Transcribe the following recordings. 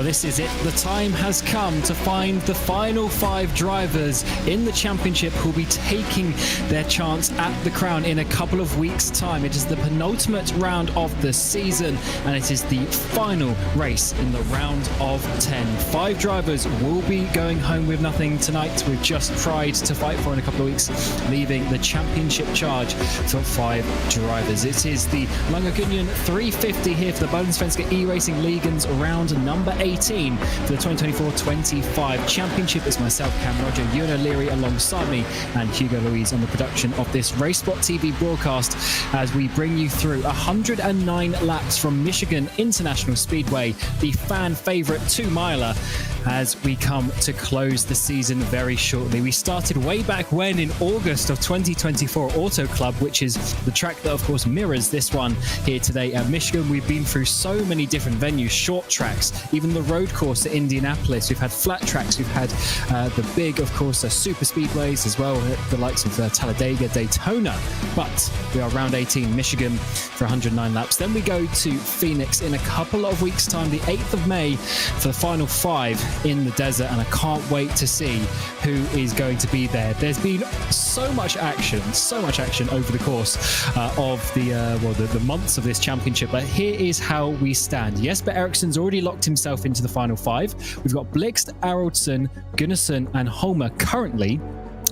this is it. The time has come to find the final 5 drivers in the championship who will be taking their chance at the crown in a couple of weeks' time. It is the penultimate round of the season, and it is the final race in the round of 10. 5 drivers will be going home with nothing tonight. We've just tried to fight for in a couple of weeks, leaving the championship charge for 5 drivers. It is the Lagerkungen 350 here for the Bohlin Svenska Eracingligan's round number 18 for the 2024-25 championship. It's myself, Cam Roger, Ewan O'Leary alongside me, and Hugo Louise on the production of this RaceSpotTV broadcast as we bring you through 109 laps from Michigan International Speedway, the fan favourite 2-miler, as we come to close the season very shortly. We started way back when in August of 2024 Auto Club, which is the track that of course mirrors this one here today at Michigan. We've been through so many different venues, short tracks, even the road course at Indianapolis. We've had flat tracks, we've had the big, of course, super speedways as well, the likes of Talladega, Daytona. But we are round 18, Michigan, for 109 laps. Then we go to Phoenix in a couple of weeks' time, the 8th of May, for the final 5 in the desert, and I can't wait to see who is going to be there. There's been so much action over the course of the months of this championship, but here is how we stand. Jesper Eriksson's already locked himself into the final 5. We've got Blixt, Aroldsson, Gunnarsson and Homer currently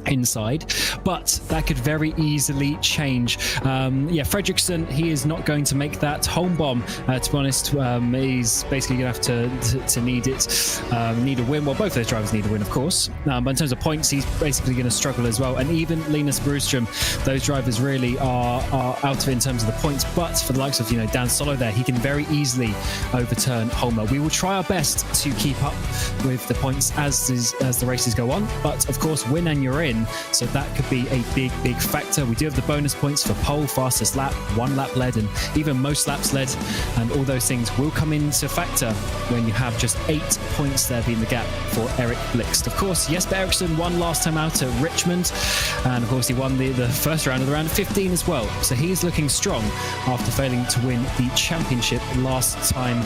inside, but that could very easily change. Fredriksson, he is not going to make that. Holmbaum, to be honest, he's basically going to have to need a win. Well, both of those drivers need a win, of course, but in terms of points, he's basically going to struggle as well. And even Linus Broström, those drivers really are out of it in terms of the points, but for the likes of Dan Solo there, he can very easily overturn Homer. We will try our best to keep up with the points as the races go on, but of course, win and you're in. So that could be a big factor. We do have the bonus points for pole, fastest lap, 1 lap led, and even most laps led, and all those things will come into factor when you have just 8 points there being the gap for Erik Blixt. Of course, Jesper Eriksson won last time out at Richmond, and of course he won the first round of the round of 15 as well. So he's looking strong after failing to win the championship last time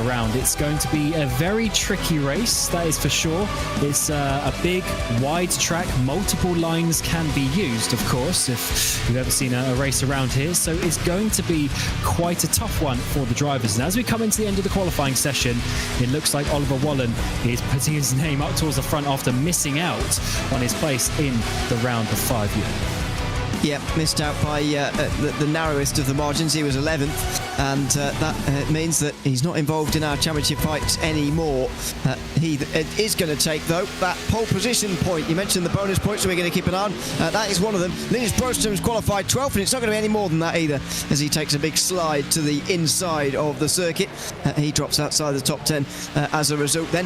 around. It's going to be a very tricky race, that is for sure. It's a big, wide track, multiple lines can be used, of course, if you've ever seen a race around here. So it's going to be quite a tough one for the drivers. And as we come into the end of the qualifying session, it looks like Oliver Bohlin is putting his name up towards the front after missing out on his place in the round of 5. Yeah, missed out by the narrowest of the margins. He was 11th, and that means that he's not involved in our championship fights anymore. He is going to take, though, that pole position point. You mentioned the bonus points, so we're going to keep an eye on. That is one of them. Linus Broström's qualified 12th, and it's not going to be any more than that either, as he takes a big slide to the inside of the circuit. He drops outside the top 10 as a result then.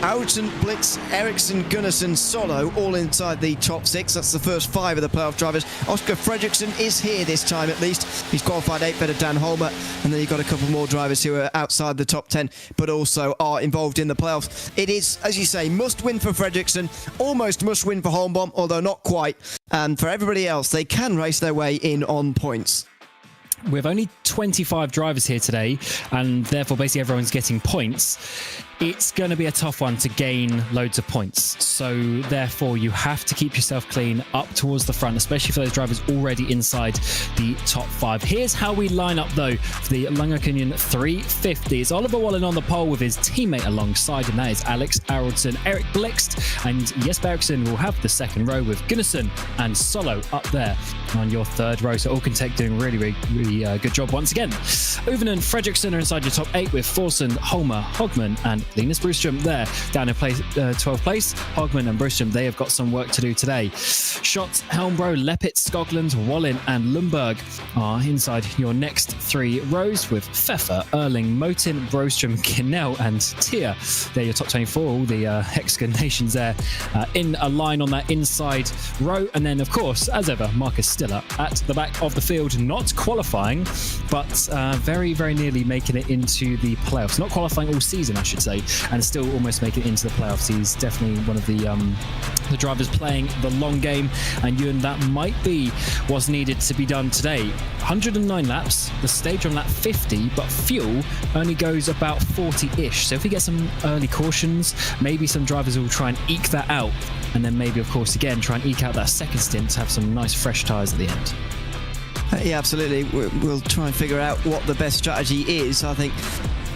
Aroldsson, Blixt, Eriksson, Gunnarsson, Solo, all inside the top 6. That's the first 5 of the playoff drivers. Oscar Fredriksson is here this time at least. He's qualified 8th, better Dan Holmer. And then you've got a couple more drivers who are outside the top 10, but also are involved in the playoffs. It is, as you say, must win for Fredriksson, almost must win for Holmbaum, although not quite. And for everybody else, they can race their way in on points. We have only 25 drivers here today, and therefore basically everyone's getting points. It's going to be a tough one to gain loads of points. So therefore you have to keep yourself clean up towards the front, especially for those drivers already inside the top 5. Here's how we line up though for the Lagerkungen 350. It's Oliver Bohlin on the pole with his teammate alongside him. That is Alex Aroldsson. Erik Blixt and Jesper Eriksson will have the second row with Gunnarsson and Solo up there on your third row. So Alkentek doing really good job once again. Uven and Fredriksson are inside your top 8 with Forsen, Homer, Hogman and Linus Broström there down in 12th place. Hogman and Broström, they have got some work to do today. Schott, Helmbro, Leppit, Skoglund, Wallin and Lundberg are inside your next 3 rows with Pfeffer, Erling, Motin, Broström, Kinnell and Tier. They're your top 24, all the Hexagon nations there in a line on that inside row. And then, of course, as ever, Marcus Stiller at the back of the field, not qualified qualifying, but very, very nearly making it into the playoffs. Not qualifying all season, I should say, and still almost making it into the playoffs. He's definitely one of the drivers playing the long game, and Ewan, that might be what's needed to be done today. 109 laps, the stage on lap 50, but fuel only goes about 40-ish. So if we get some early cautions, maybe some drivers will try and eke that out, and then maybe, of course, again, try and eke out that second stint to have some nice fresh tyres at the end. Yeah, absolutely. We'll try and figure out what the best strategy is. I think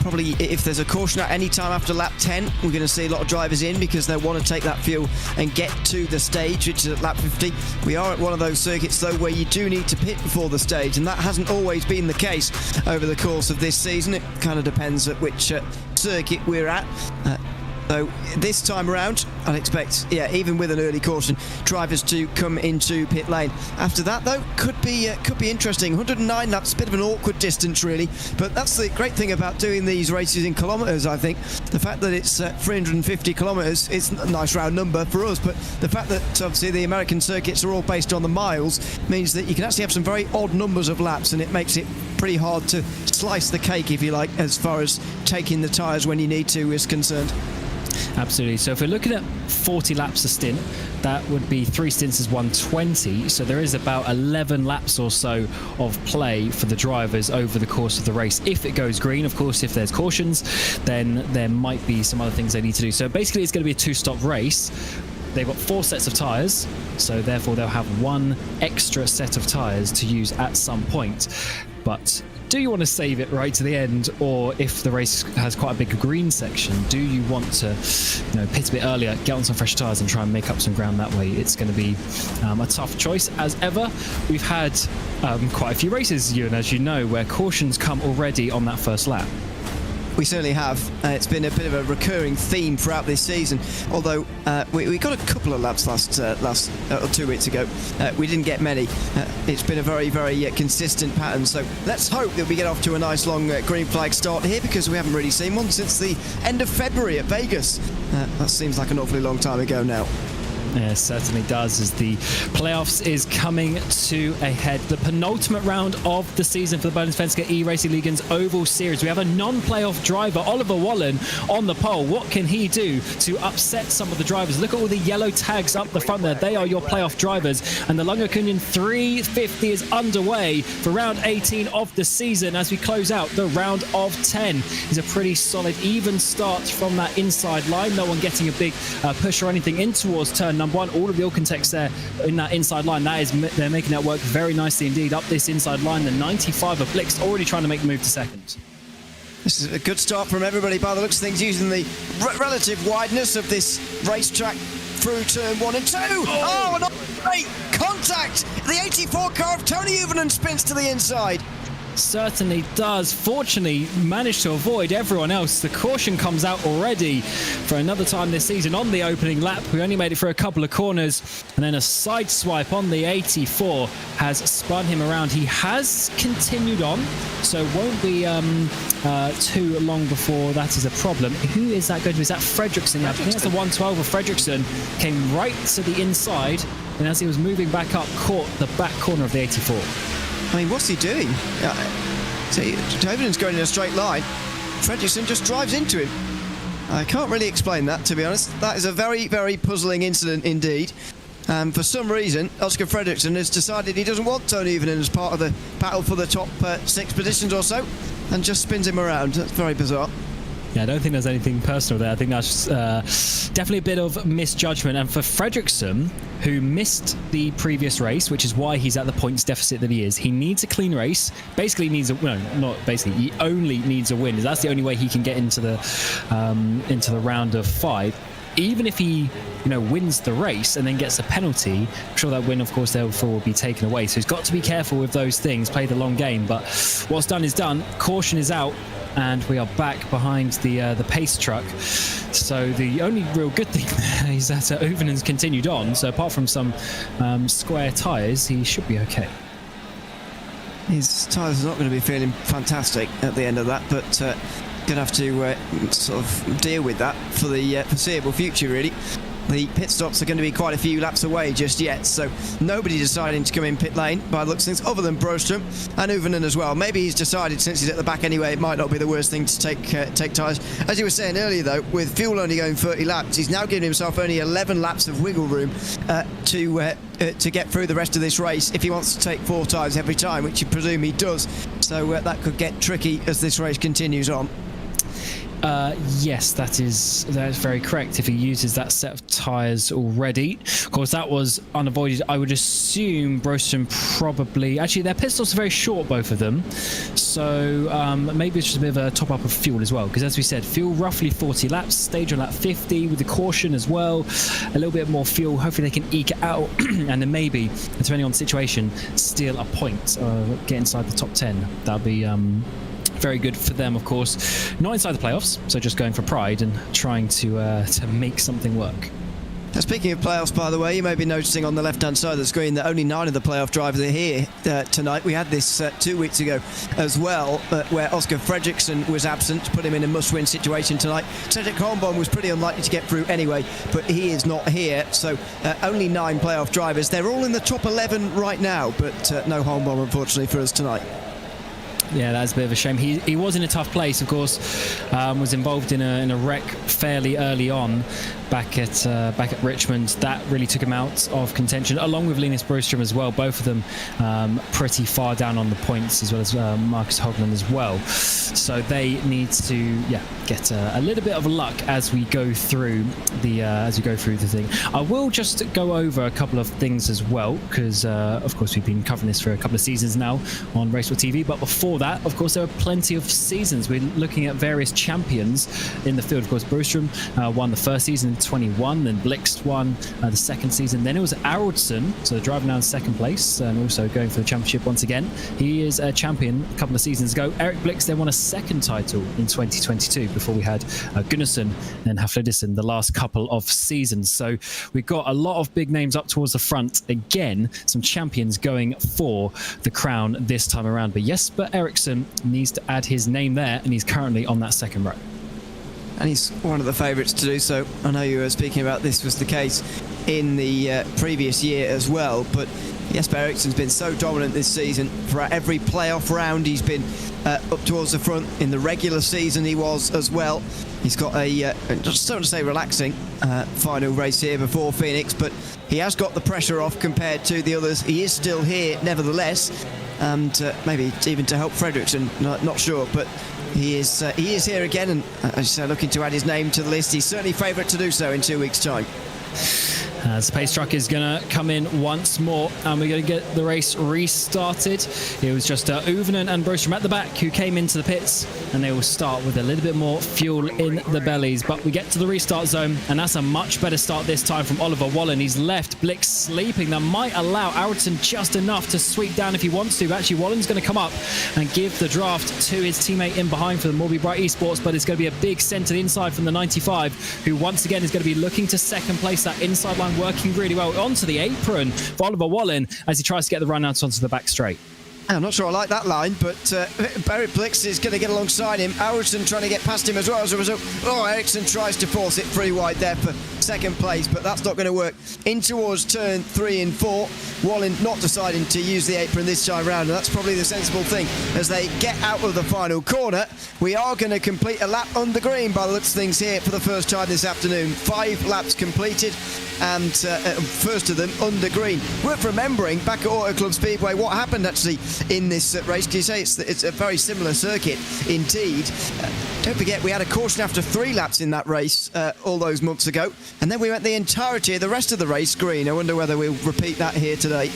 probably if there's a caution at any time after lap 10, we're going to see a lot of drivers in because they want to take that fuel and get to the stage, which is at lap 50. We are at one of those circuits, though, where you do need to pit before the stage, and that hasn't always been the case over the course of this season. It kind of depends at which circuit we're at. So this time around, I'd expect, even with an early caution, drivers to come into pit lane. After that, though, could be interesting. 109 laps, a bit of an awkward distance, really. But that's the great thing about doing these races in kilometres, I think. The fact that it's 350 kilometres, it's a nice round number for us. But the fact that, obviously, the American circuits are all based on the miles means that you can actually have some very odd numbers of laps, and it makes it pretty hard to slice the cake, if you like, as far as taking the tyres when you need to is concerned. Absolutely. So if we're looking at 40 laps a stint, that would be 3 stints is 120. So there is about 11 laps or so of play for the drivers over the course of the race. If it goes green, of course, if there's cautions, then there might be some other things they need to do. So basically it's going to be a 2-stop race. They've got 4 sets of tyres, so therefore they'll have 1 extra set of tyres to use at some point. But do you want to save it right to the end, or if the race has quite a big green section, do you want to pit a bit earlier, get on some fresh tyres and try and make up some ground that way? It's going to be a tough choice. As ever, we've had quite a few races, Ewan, as you know, where cautions come already on that first lap. We certainly have. It's been a bit of a recurring theme throughout this season. Although we got a couple of laps last 2 weeks ago. We didn't get many. It's been a very, very consistent pattern. So let's hope that we get off to a nice long green flag start here, because we haven't really seen one since the end of February at Vegas. That seems like an awfully long time ago now. Yeah, it certainly does, as the playoffs is coming to a head. The penultimate round of the season for the Bohlin Svenska Eracingligan's Oval Series. We have a non-playoff driver, Oliver Bohlin, on the pole. What can he do to upset some of the drivers? Look at all the yellow tags up the front there. They are your playoff drivers. And the Lagerkungen 350 is underway for round 18 of the season as we close out the round of 10. It's a pretty solid, even start from that inside line. No one getting a big push or anything in towards turn number 1. All of the Alcontex there in that inside line, they're making that work very nicely indeed. Up this inside line, the 95 of Blix already trying to make the move to second. This is a good start from everybody by the looks of things, using the relative wideness of this racetrack through turn 1 and 2. Oh, and great contact! The 84 car of Tony Uvenen spins to the inside. Certainly does. Fortunately, managed to avoid everyone else. The caution comes out already for another time this season on the opening lap. We only made it for a couple of corners, and then a side swipe on the 84 has spun him around. He has continued on, so it won't be too long before that is a problem. Who is that going to be? Is that Fredriksson? Yeah, I think that's the 112 of Fredriksson. Came right to the inside, and as he was moving back up, caught the back corner of the 84. I mean, what's he doing? See, Tovenen's going in a straight line. Fredriksson just drives into him. I can't really explain that, to be honest. That is a very, very puzzling incident indeed. For some reason, Oscar Fredriksson has decided he doesn't want Tony Uvenen as part of the battle for the top 6 positions or so, and just spins him around. That's very bizarre. Yeah, I don't think there's anything personal there. I think that's definitely a bit of misjudgment. And for Fredriksson, who missed the previous race, which is why he's at the points deficit that he is, he needs a clean race. Basically needs a he only needs a win. That's the only way he can get into the round of 5. Even if he, wins the race and then gets a penalty, I'm sure that win, of course, therefore will be taken away. So he's got to be careful with those things, play the long game. But what's done is done. Caution is out, and we are back behind the pace truck. So the only real good thing there is that Uvenen's continued on. So apart from some square tyres, he should be okay. His tyres are not going to be feeling fantastic at the end of that, but going to have to sort of deal with that for the foreseeable future, really. the pit stops are going to be quite a few laps away just yet, so nobody deciding to come in pit lane by the looks of things, other than Broström and Uvinen as well. Maybe he's decided, since he's at the back anyway, it might not be the worst thing to take tyres. As you were saying earlier though, with fuel only going 30 laps, he's now giving himself only 11 laps of wiggle room to get through the rest of this race if he wants to take 4 tyres every time, which you presume he does. So that could get tricky as this race continues on. Yes, that is very correct. If he uses that set of tyres already, of course, that was unavoided. I would assume Broström probably, actually, their pit stops are very short, both of them. So maybe it's just a bit of a top up of fuel as well. Because as we said, fuel roughly 40 laps, stage on lap 50 with the caution as well. A little bit more fuel. Hopefully they can eke it out, and then maybe, depending on the situation, steal a point, get inside the top 10. That'll be very good for them, of course. Not inside the playoffs, so just going for pride and trying to make something work. Now, speaking of playoffs, by the way, you may be noticing on the left-hand side of the screen that only 9 of the playoff drivers are here tonight. We had this 2 weeks ago as well, where Oscar Fredriksson was absent, put him in a must-win situation tonight. Cedric Holmbohm was pretty unlikely to get through anyway, but he is not here, so only 9 playoff drivers. They're all in the top 11 right now, but no Holmbohm, unfortunately, for us tonight. Yeah, that's a bit of a shame. He was in a tough place, of course. Was involved in a wreck fairly early on back at Richmond. That really took him out of contention, along with Linus Broström as well. Both of them pretty far down on the points, as well as Marcus Hogland as well. So they need to get a little bit of luck as we go through the thing. I will just go over a couple of things as well, because of course we've been covering this for a couple of seasons now on RaceSpotTV. But before that, of course, there are plenty of seasons. We're looking at various champions in the field. Of course, Broström won the first season in 21, then Blixt won the second season. Then it was Aracingligan, so driving now in second place and also going for the championship once again. He is a champion a couple of seasons ago. Erik Blixt then won a second title in 2022 before we had Gunnarsson and Haflidason the last couple of seasons. So we've got a lot of big names up towards the front again, some champions going for the crown this time around. But Jesper Eriksson needs to add his name there, and he's currently on that second row. And he's one of the favourites to do so. I know you were speaking about this was the case in the previous year as well, but Jesper Eriksson's been so dominant this season. For every playoff round, he's been up towards the front. In the regular season, he was as well. He's got a, just don't want to say relaxing, final race here before Phoenix, but he has got the pressure off compared to the others. He is still here, nevertheless, and maybe even to help Fredriksson, not sure, but he is here again, and as you say, looking to add his name to the list. He's certainly favourite to do so in 2 weeks' time. As the pace truck is going to come in once more, and we're going to get the race restarted. It was just Uvinen and Broström at the back who came into the pits, and they will start with a little bit more fuel in the bellies. But we get to the restart zone, and that's a much better start this time from Oliver Bohlin. He's left Blixt sleeping. That might allow Aracingligan just enough to sweep down if he wants to. But actually, Wallen's going to come up and give the draft to his teammate in behind for the Morby Bright Esports, but it's going to be a big send to the inside from the 95, who once again is going to be looking to second place. That inside line working really well onto the apron for Oliver Bohlin as he tries to get the run out onto the back straight. I'm not sure I like that line, but Erik Blixt is going to get alongside him. Aracingligan trying to get past him as well as a result. Oh, Eriksson tries to force it free wide there for second place, but that's not going to work. In towards turn 3 and 4. Bohlin not deciding to use the apron this time round, and that's probably the sensible thing. As they get out of the final corner, we are going to complete a lap on the green by the looks of things here for the first time this afternoon. 5 laps completed, and first of them under green. Worth remembering, back at Auto Club Speedway, what happened actually in this race. Can you say it's a very similar circuit indeed? Don't forget, we had a caution after 3 laps in that race all those months ago, and then we went the entirety of the rest of the race green. I wonder whether we'll repeat that here today.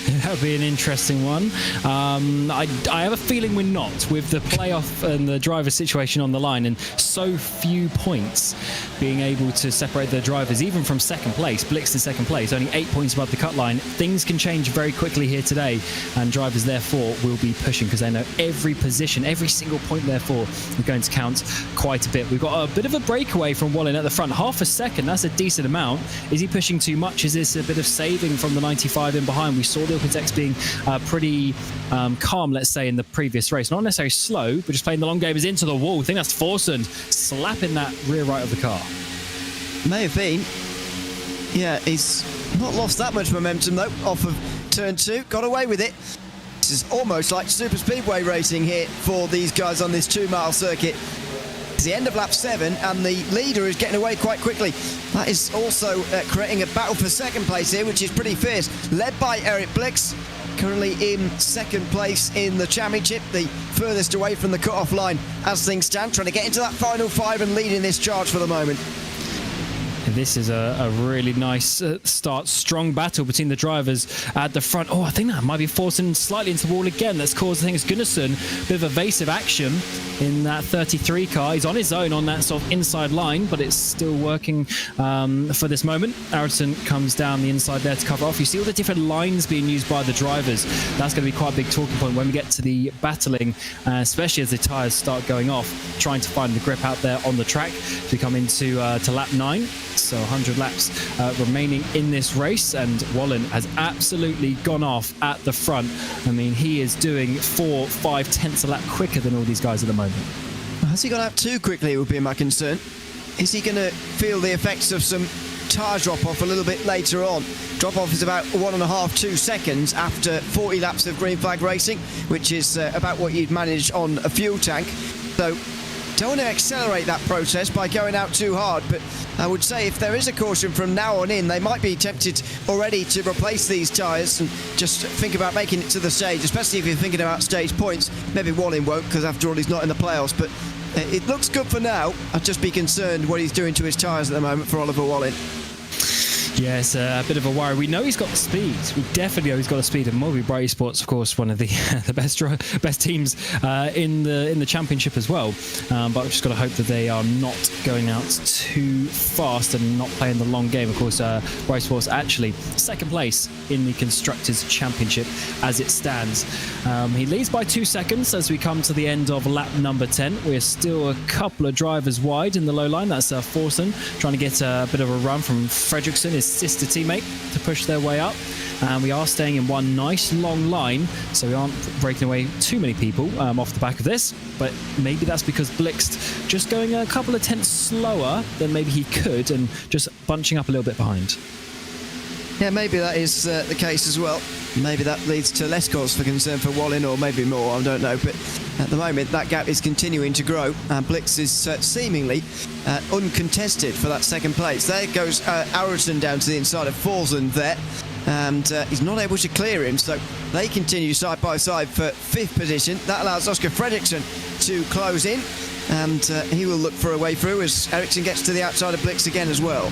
That'll be an interesting one. I have a feeling we're not, with the playoff and the driver situation on the line and so few points being able to separate the drivers, even from second place. Blixt in second place, only 8 points above the cut line. Things can change very quickly here today, and drivers therefore will be pushing because they know every position, every single point therefore are going to count quite a bit. We've got a bit of a breakaway from Bohlin at the front, half a second. That's a decent amount. Is he pushing too much? Is this a bit of saving from the 95 in behind? We saw the Ilpitex being pretty calm, let's say, in the previous race. Not necessarily slow, but just playing the long game is into the wall. I think that's Forsund slapping that rear right of the car. May have been. Yeah, he's not lost that much momentum though off of turn 2. Got away with it. This is almost like super speedway racing here for these guys on this 2-mile circuit. It's the end of lap 7 and the leader is getting away quite quickly. That is also creating a battle for second place here, which is pretty fierce. Led by Eric Blix, currently in second place in the championship, the furthest away from the cut-off line as things stand, trying to get into that final 5 and leading this charge for the moment. This is a really nice start. Strong battle between the drivers at the front. Oh, I think that might be forcing slightly into the wall again. That's caused, I think it's Gunnarsson, a bit of evasive action in that 33 car. He's on his own on that sort of inside line, but it's still working for this moment. Eracingligan comes down the inside there to cover off. You see all the different lines being used by the drivers. That's going to be quite a big talking point when we get to the battling, especially as the tyres start going off, trying to find the grip out there on the track as we come into to lap 9. So 100 laps remaining in this race, and Bohlin has absolutely gone off at the front. I mean, he is doing 4-5 tenths a lap quicker than all these guys at the moment. Has he gone out too quickly would be my concern. Is he going to feel the effects of some tyre drop-off a little bit later on? Drop-off is about 1.5-2 seconds after 40 laps of green flag racing, which is about what you'd manage on a fuel tank. So don't want to accelerate that process by going out too hard, but I would say if there is a caution from now on in, they might be tempted already to replace these tyres and just think about making it to the stage, especially if you're thinking about stage points. Maybe Bohlin won't, because after all he's not in the playoffs, but it looks good for now. I'd just be concerned what he's doing to his tyres at the moment for Oliver Bohlin. Yeah, it's a bit of a worry. We know he's got the speed. We definitely know he's got the speed. And Mulvey Bright Sports, of course, one of the best teams in the championship as well. But we've just got to hope that they are not going out too fast and not playing the long game. Of course, Bright Sports actually second place in the Constructors' Championship as it stands. He leads by 2 seconds as we come to the end of lap number 10. We're still a couple of drivers wide in the low line. That's Forsen trying to get a bit of a run from Fredriksson, his sister teammate, to push their way up. And we are staying in one nice long line, so we aren't breaking away too many people off the back of this. But maybe that's because Blixt just going a couple of tenths slower than maybe he could and just bunching up a little bit behind. Yeah, maybe that is the case as well. Maybe that leads to less cause for concern for Bohlin, or maybe more, I don't know. But at the moment, that gap is continuing to grow, and Blix is seemingly uncontested for that second place. There goes Eracingligan down to the inside of Forsen there, and he's not able to clear him, so they continue side by side for 5th position. That allows Oscar Fredriksson to close in, and he will look for a way through as Ericsson gets to the outside of Blix again as well.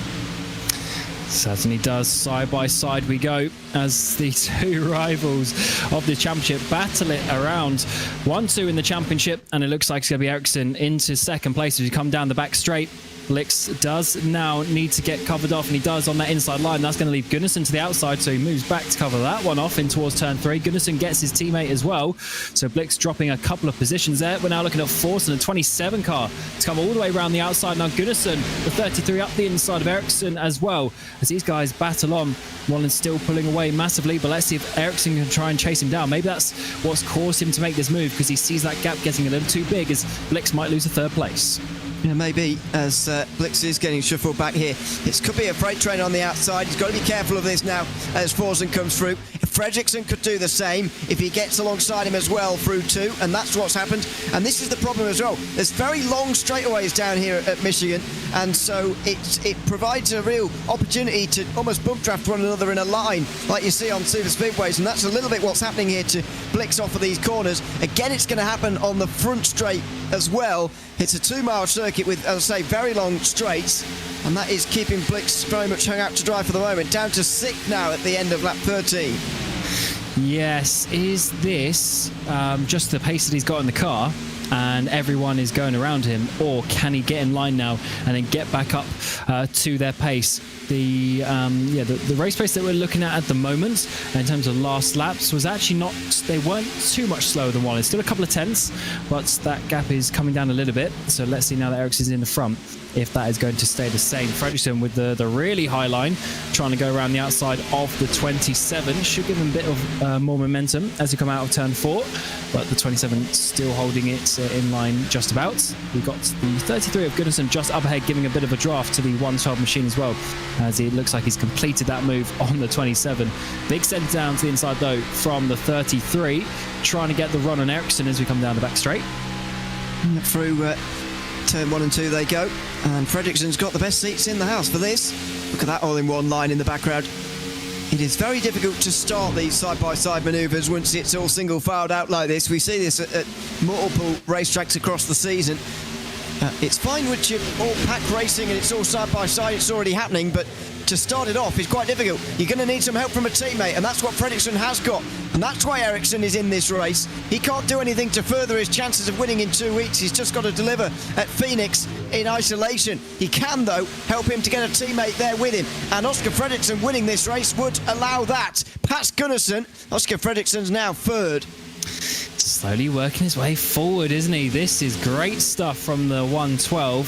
Certainly does. Side by side we go as the two rivals of the championship battle it around. 1-2 in the championship, and it looks like it's going to be Ericsson into second place as we come down the back straight. Blix does now need to get covered off, and he does on that inside line. That's going to leave Gunnarsson to the outside, so he moves back to cover that one off in towards turn 3. Gunnarsson gets his teammate as well, so Blix dropping a couple of positions there. We're now looking at Forsen, a 27 car, to come all the way around the outside. Now Gunnarsson, the 33, up the inside of Ericsson as well, as these guys battle on. Wallen's still pulling away massively, but let's see if Ericsson can try and chase him down. Maybe that's what's caused him to make this move, because he sees that gap getting a little too big, as Blix might lose a 3rd place. Yeah, maybe, as Blix is getting shuffled back here. It could be a freight train on the outside. He's got to be careful of this now as Forsen comes through. Fredriksson could do the same if he gets alongside him as well through 2, and that's what's happened. And this is the problem as well. There's very long straightaways down here at Michigan, and so it provides a real opportunity to almost bump draft one another in a line like you see on super speedways, and that's a little bit what's happening here to Blix off of these corners. Again, it's going to happen on the front straight as well. It's a 2-mile circuit with, as I say, very long straights, and that is keeping Blix very much hung out to dry for the moment. Down to 6th now at the end of lap 13. Yes, is this just the pace that he's got in the car and everyone is going around him, or can he get in line now and then get back up to their pace? The race pace that we're looking at the moment in terms of last laps was actually not, they weren't too much slower than Wallen. Still a couple of tenths, but that gap is coming down a little bit. So let's see now that Ericsson's in the front, if that is going to stay the same. Fredriksson with the really high line, trying to go around the outside of the 27. Should give him a bit of more momentum as we come out of turn 4, but the 27 still holding it in line just about. We got the 33 of Gunnarsson just up ahead, giving a bit of a draft to the 112 machine as well, as it looks like he's completed that move on the 27. Big send down to the inside though from the 33, trying to get the run on Eracsson as we come down the back straight. Through turn 1 and 2 they go, and Fredriksson's got the best seats in the house for this. Look at that all-in-one line in the background. It is very difficult to start these side-by-side manoeuvres once it's all single-filed out like this. We see this at multiple racetracks across the season. It's fine with your all-pack racing and it's all side-by-side, it's already happening, but to start it off is quite difficult. You're going to need some help from a teammate, and that's what Fredriksson has got. And that's why Eracsson is in this race. He can't do anything to further his chances of winning in 2 weeks. He's just got to deliver at Phoenix in isolation. He can, though, help him to get a teammate there with him. And Oscar Fredriksson winning this race would allow that. Past Gunnarsson, Oscar Fredriksson's now third. Slowly working his way forward, isn't he? This is great stuff from the 112.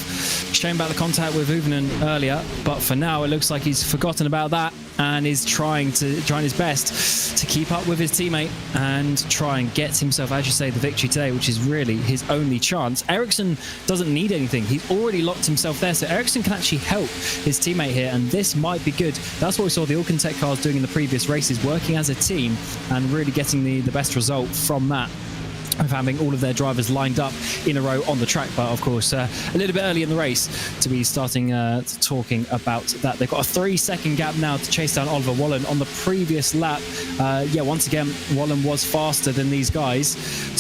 Shame about the contact with Uvinen earlier, but for now it looks like he's forgotten about that and is trying his best to keep up with his teammate and try and get himself, as you say, the victory today, which is really his only chance. Eracsson doesn't need anything. He's already locked himself there, so Eracsson can actually help his teammate here, and this might be good. That's what we saw the Alcantech cars doing in the previous races, working as a team and really getting the best result from that, of having all of their drivers lined up in a row on the track. But of course, a little bit early in the race to be starting talking about that. They've got a 3-second gap now to chase down Oliver Bohlin on the previous lap. Once again, Bohlin was faster than these guys,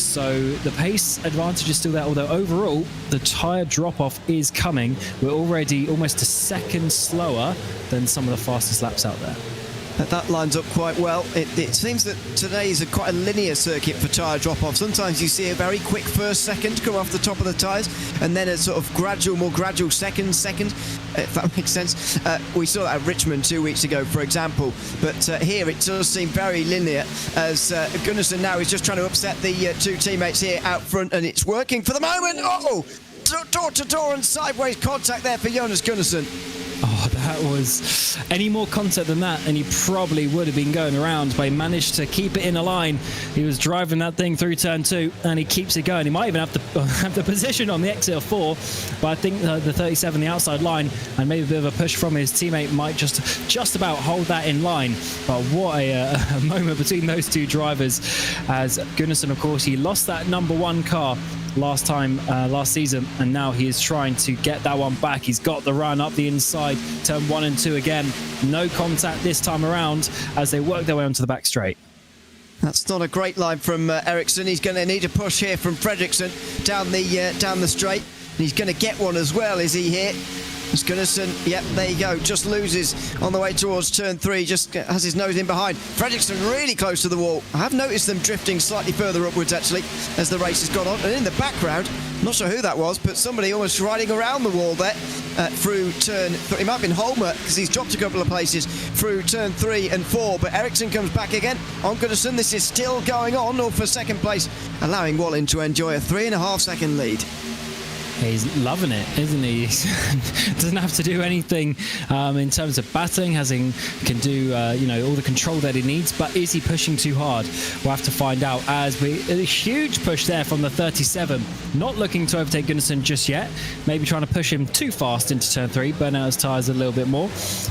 so the pace advantage is still there, although overall the tyre drop-off is coming. We're already almost a second slower than some of the fastest laps out there. That lines up quite well. It seems that today is quite a linear circuit for tyre drop-off. Sometimes you see a very quick first second come off the top of the tyres, and then a sort of more gradual second, if that makes sense. We saw that at Richmond 2 weeks ago, for example. But here it does seem very linear, as Gunnarsson now is just trying to upset the two teammates here out front, and it's working for the moment. Oh! Door-to-door and sideways contact there for Jonas Gunnarsson. Oh, that was any more contact than that, and he probably would have been going around, but he managed to keep it in a line. He was driving that thing through turn 2, and he keeps it going. He might even have the position on the exit of 4, but I think the 37, the outside line, and maybe a bit of a push from his teammate might just about hold that in line. But what a moment between those two drivers, as Gunnarsson, of course, he lost that number 1 car last season, and now he is trying to get that one back. He's got the run up the inside, turn 1 and 2 again. No contact this time around as they work their way onto the back straight. That's not a great line from Eracsson. He's going to need a push here from Fredriksson down the straight. And he's going to get one as well, is he here? It's Gunnarsson, yep, there you go, just loses on the way towards turn 3, just has his nose in behind. Fredriksson really close to the wall. I have noticed them drifting slightly further upwards, actually, as the race has gone on. And in the background, not sure who that was, but somebody almost riding around the wall there through turn 3. It might have been Holmer, because he's dropped a couple of places through turn 3 and 4. But Eracsson comes back again on Gunnarsson. This is still going on, all for second place, allowing Bohlin to enjoy a 3.5-second lead. He's loving it, isn't he? Doesn't have to do anything in terms of battling. Can do all the control that he needs, but is he pushing too hard? We'll have to find out, as a huge push there from the 37. Not looking to overtake Gunnarsson just yet. Maybe trying to push him too fast into turn 3, burn out his tyres a little bit more,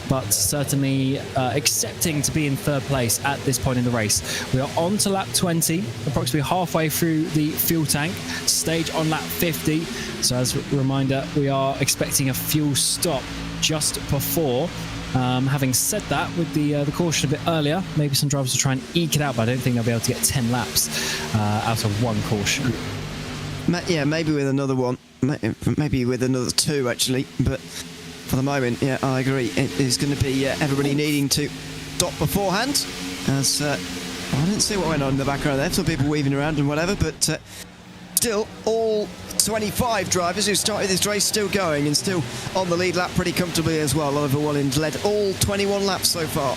but certainly accepting to be in third place at this point in the race. We are on to lap 20, approximately halfway through the fuel tank, stage on lap 50. So as a reminder, we are expecting a fuel stop just before. Having said that, with the caution a bit earlier, maybe some drivers will try and eke it out, but I don't think they'll be able to get 10 laps out of one caution. Yeah, maybe with another one. Maybe with another 2, actually. But for the moment, yeah, I agree. It is going to be everybody needing to stop beforehand. As I didn't see what went on in the background there. Some people weaving around and whatever, but still, all 25 drivers who started this race still going and still on the lead lap pretty comfortably as well. Oliver Bohlin's led all 21 laps so far.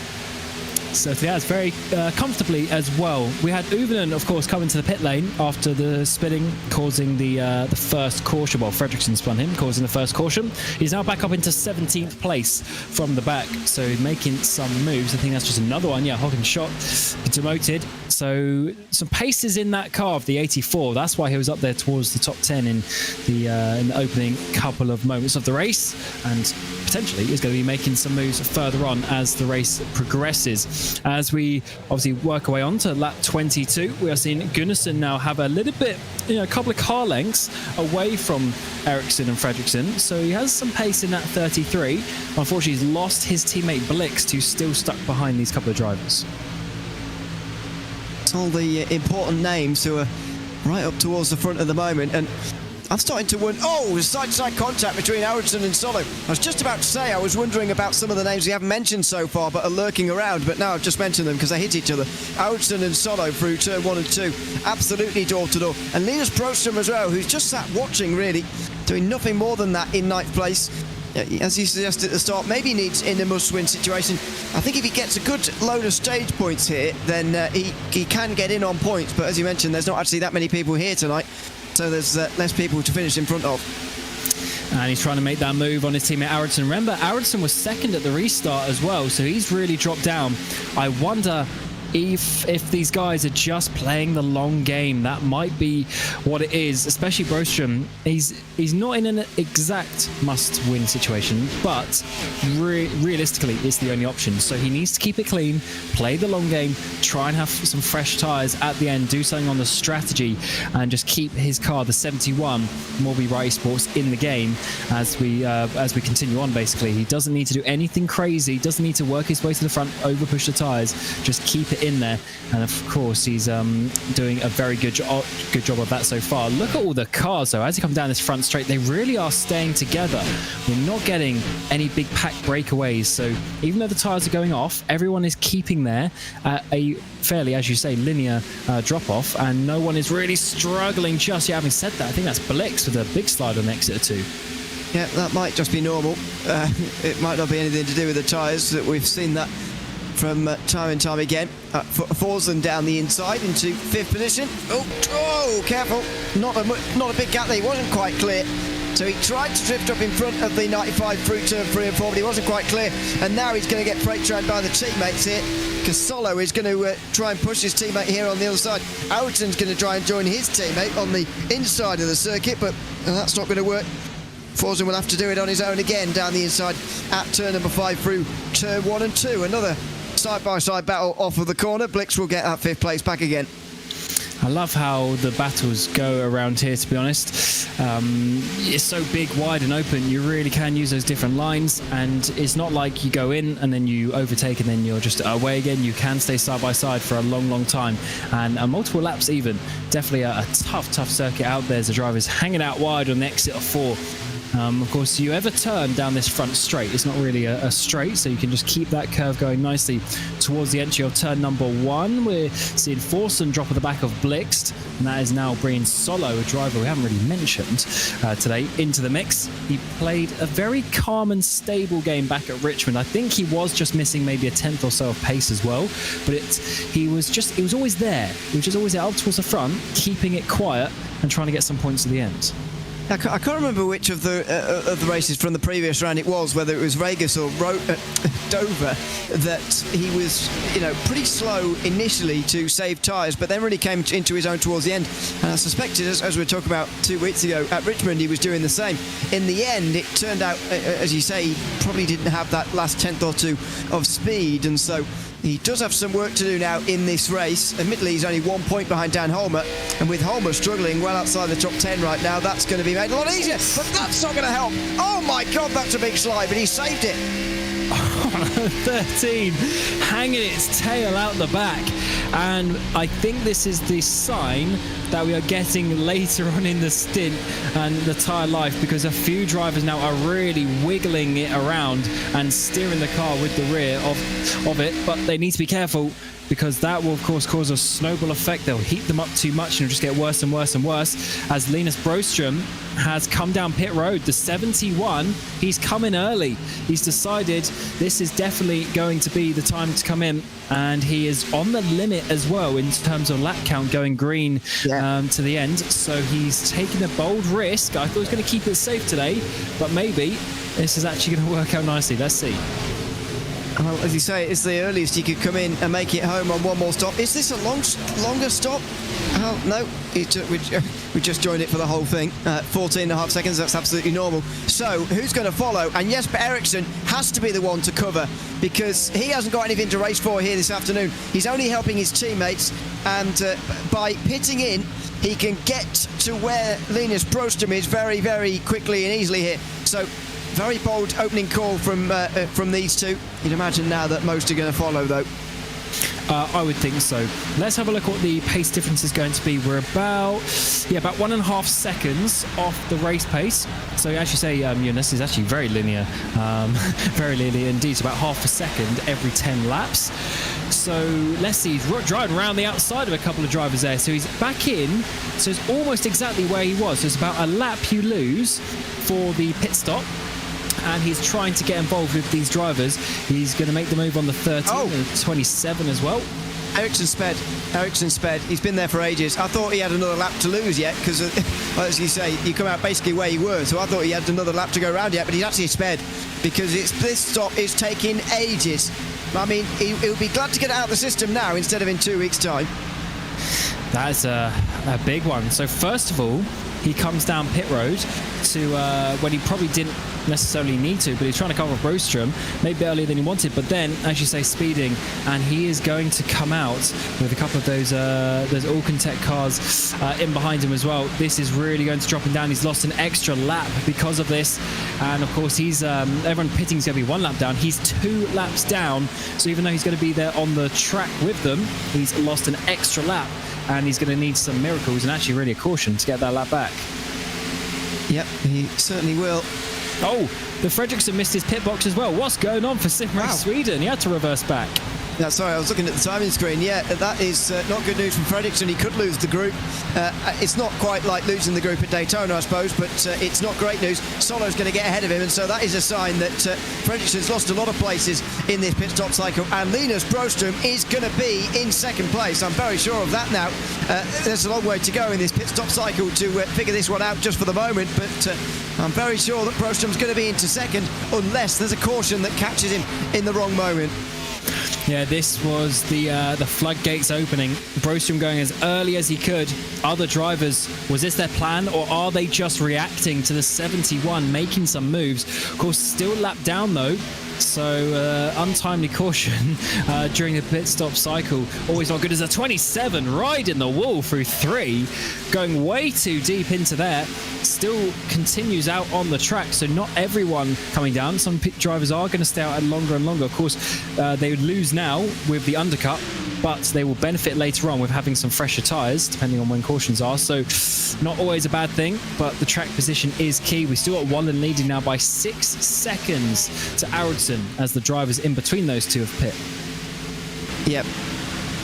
So Diaz very comfortably as well. We had Uvinen, of course, come into the pit lane after the spinning, causing the first caution. Well, Fredriksson spun him, causing the first caution. He's now back up into 17th place from the back, so making some moves. I think that's just another one. Yeah, Hogan shot, demoted. So some paces in that car of the 84. That's why he was up there towards the top 10 in the opening couple of moments of the race, and potentially is going to be making some moves further on as the race progresses. As we obviously work our way on to lap 22, we are seeing Gunnarsson now have a little bit, a couple of car lengths away from Ericsson and Fredriksson, so he has some pace in that 33. Unfortunately, he's lost his teammate Blixt, who's still stuck behind these couple of drivers. All the important names who are right up towards the front at the moment, and I'm starting to wonder. Oh, side-to-side contact between Ericsson and Solo. I was just about to say I was wondering about some of the names we haven't mentioned so far but are lurking around, but now I've just mentioned them because they hit each other. Ericsson and Solo through turn 1 and 2, absolutely door to door, and Linus Prostrom as well, who's just sat watching really, doing nothing more than that in 9th place. As you suggested at the start, maybe needs in a must-win situation. I think if he gets a good load of stage points here, then he can get in on points. But as you mentioned, there's not actually that many people here tonight, so there's less people to finish in front of. And he's trying to make that move on his teammate Aronson. Remember, Aronson was second at the restart as well, so he's really dropped down. I wonder if these guys are just playing the long game. That might be what it is, especially Brostrom. He's not in an exact must-win situation, but realistically it's the only option. So he needs to keep it clean, play the long game, try and have some fresh tyres at the end, do something on the strategy, and just keep his car, the 71, Morby RaceSports, in the game as we continue on. Basically, he doesn't need to do anything crazy, doesn't need to work his way to the front, over push the tyres, just keep it in there. And of course he's doing a very good job of that so far. Look at all the cars though, as he comes down this front straight, they really are staying together. We're not getting any big pack breakaways, so even though the tyres are going off, everyone is keeping there at a fairly, as you say, linear drop off, and no one is really struggling just yet. Having said that, I think that's Blix with a big slide on exit 2. Yeah, that might just be normal. It might not be anything to do with the tyres. That we've seen that from time and time again. Forsland down the inside into 5th position. Oh, careful. Not a big gap there. He wasn't quite clear. So he tried to drift up in front of the 95 through turn 3 and 4, but he wasn't quite clear. And now he's going to get freight trained by the teammates here, because Solo is going to try and push his teammate here on the other side. Aronsson's going to try and join his teammate on the inside of the circuit, but that's not going to work. Forsland will have to do it on his own again down the inside at turn number 5 through turn 1 and 2. Another side-by-side battle off of the corner. Blix will get that 5th place back again. I love how the battles go around here, to be honest. It's so big, wide and open, you really can use those different lines, and it's not like you go in and then you overtake and then you're just away again. You can stay side by side for a long time, and multiple laps even. Definitely a tough circuit out there as the driver's hanging out wide on the exit of 4. Of course, you ever turn down this front straight, it's not really a straight, so you can just keep that curve going nicely towards the entry of turn number 1. We're seeing Forsland drop at the back of Blixt, and that is now bringing Solo, a driver we haven't really mentioned today, into the mix. He played a very calm and stable game back at Richmond. I think he was just missing maybe a 10th or so of pace as well, but he was always there. He was just always up towards the front, keeping it quiet and trying to get some points at the end. I can't remember which of the races from the previous round it was, whether it was Vegas or Dover, that he was, pretty slow initially to save tyres, but then really came into his own towards the end. And I suspected, as we were talking about 2 weeks ago, at Richmond he was doing the same. In the end, it turned out, as you say, he probably didn't have that last 10th or 2 of speed, and so he does have some work to do now in this race. Admittedly, he's only 1 point behind Dan Holmer, and with Holmer struggling well outside the top 10 right now, that's going to be made a lot easier, but that's not going to help. Oh my God, that's a big slide, but he saved it. 13, hanging its tail out the back, and I think this is the sign that we are getting later on in the stint and the tyre life, because a few drivers now are really wiggling it around and steering the car with the rear of it, but they need to be careful. because that will, of course, cause a snowball effect. They'll heat them up too much and it'll just get worse and worse and worse. As Linus Broström has come down pit road, the 71, he's coming early. He's decided this is definitely going to be the time to come in, and he is on the limit as well in terms of lap count going green to the end. So he's taking a bold risk. I thought he was going to keep it safe today, but maybe this is actually going to work out nicely. Let's see. Well, as you say, it's the earliest you could come in and make it home on one more stop. Is this a longer stop? Oh, no, we just joined it for the whole thing. 14.5 seconds, that's absolutely normal. So, who's going to follow? And Jesper Eriksson has to be the one to cover, because he hasn't got anything to race for here this afternoon. He's only helping his teammates, and by pitting in, he can get to where Linus Broström is very, very quickly and easily here. So, very bold opening call from these two. You'd imagine now that most are going to follow, though. I would think so. Let's have a look what the pace difference is going to be. We're about 1.5 seconds off the race pace. So you actually say, this is actually very linear. Very linear indeed. It's about half a second every 10 laps. So let's see, he's driving around the outside of a couple of drivers there. So he's back in. So it's almost exactly where he was. So it's about a lap you lose for the pit stop. And he's trying to get involved with these drivers. He's going to make the move on the 13 and 27 as well. Eriksson sped. He's been there for ages. I thought he had another lap to lose yet, because, as you say, you come out basically where you were. So I thought he had another lap to go around yet, but he's actually sped, because this stop is taking ages. I mean, he'll be glad to get it out of the system now instead of in 2 weeks' time. That's a big one. So first of all, he comes down pit road to when he probably didn't necessarily need to, but he's trying to cover Broström maybe earlier than he wanted, but then, as you say, speeding, and he is going to come out with a couple of those Alcantech cars in behind him as well. This is really going to drop him down. He's lost an extra lap because of this, and of course he's everyone pitting is going to be 1 lap down. He's 2 laps down, so even though he's going to be there on the track with them, he's lost an extra lap, and he's going to need some miracles and actually really a caution to get that lap back. Yep, he certainly will. Oh, the Fredriksson missed his pit box as well. What's going on for Simrace Sweden? He had to reverse back. Yeah, sorry, I was looking at the timing screen. Yeah, that is not good news from Fredriksson. He could lose the group. It's not quite like losing the group at Daytona, I suppose, but it's not great news. Solo's going to get ahead of him, and so that is a sign that Fredriksson's lost a lot of places in this pit stop cycle, and Linus Broström is going to be in second place. I'm very sure of that now. There's a long way to go in this pit stop cycle to figure this one out just for the moment, but I'm very sure that Broström's going to be into second unless there's a caution that catches him in the wrong moment. Yeah, this was the floodgates opening. Broström going as early as he could. Other drivers, was this their plan, or are they just reacting to the 71, making some moves? Of course, still lapped down though. So untimely caution during the pit stop cycle. Always not good as a 27 right in the wall through 3, going way too deep into there. Still continues out on the track, so not everyone coming down. Some pit drivers are going to stay out longer and longer. Of course, they would lose now with the undercut, but they will benefit later on with having some fresher tyres, depending on when cautions are. So not always a bad thing, but the track position is key. We still got Bohlin leading now by 6 seconds to Eracingligan as the drivers in between those two of pit. Yep,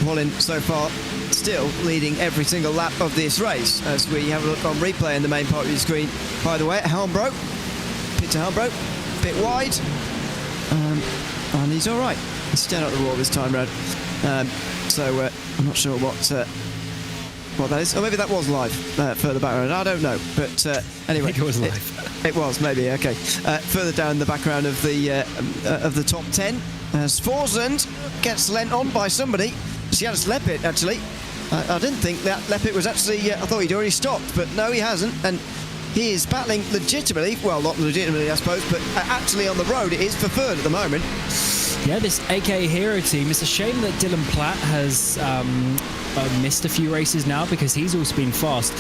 Bohlin so far still leading every single lap of this race. As we have a look on replay in the main part of the screen, by the way, Helmbro, pit to Helmbro, bit wide, and he's all right. He's staying out the wall this time round. So I'm not sure what that is. Or maybe that was live further background. I don't know. But anyway, I think it was live. It was maybe okay. Further down the background of the top 10, Svorsund gets lent on by somebody. Sianis Lepit actually. I didn't think that Lepit was actually. I thought he'd already stopped, but no, he hasn't. And he is battling legitimately. Well, not legitimately, I suppose, but actually on the road it is for third at the moment. Yeah, this AK Hero team, it's a shame that Dylan Platt has missed a few races now, because he's also been fast.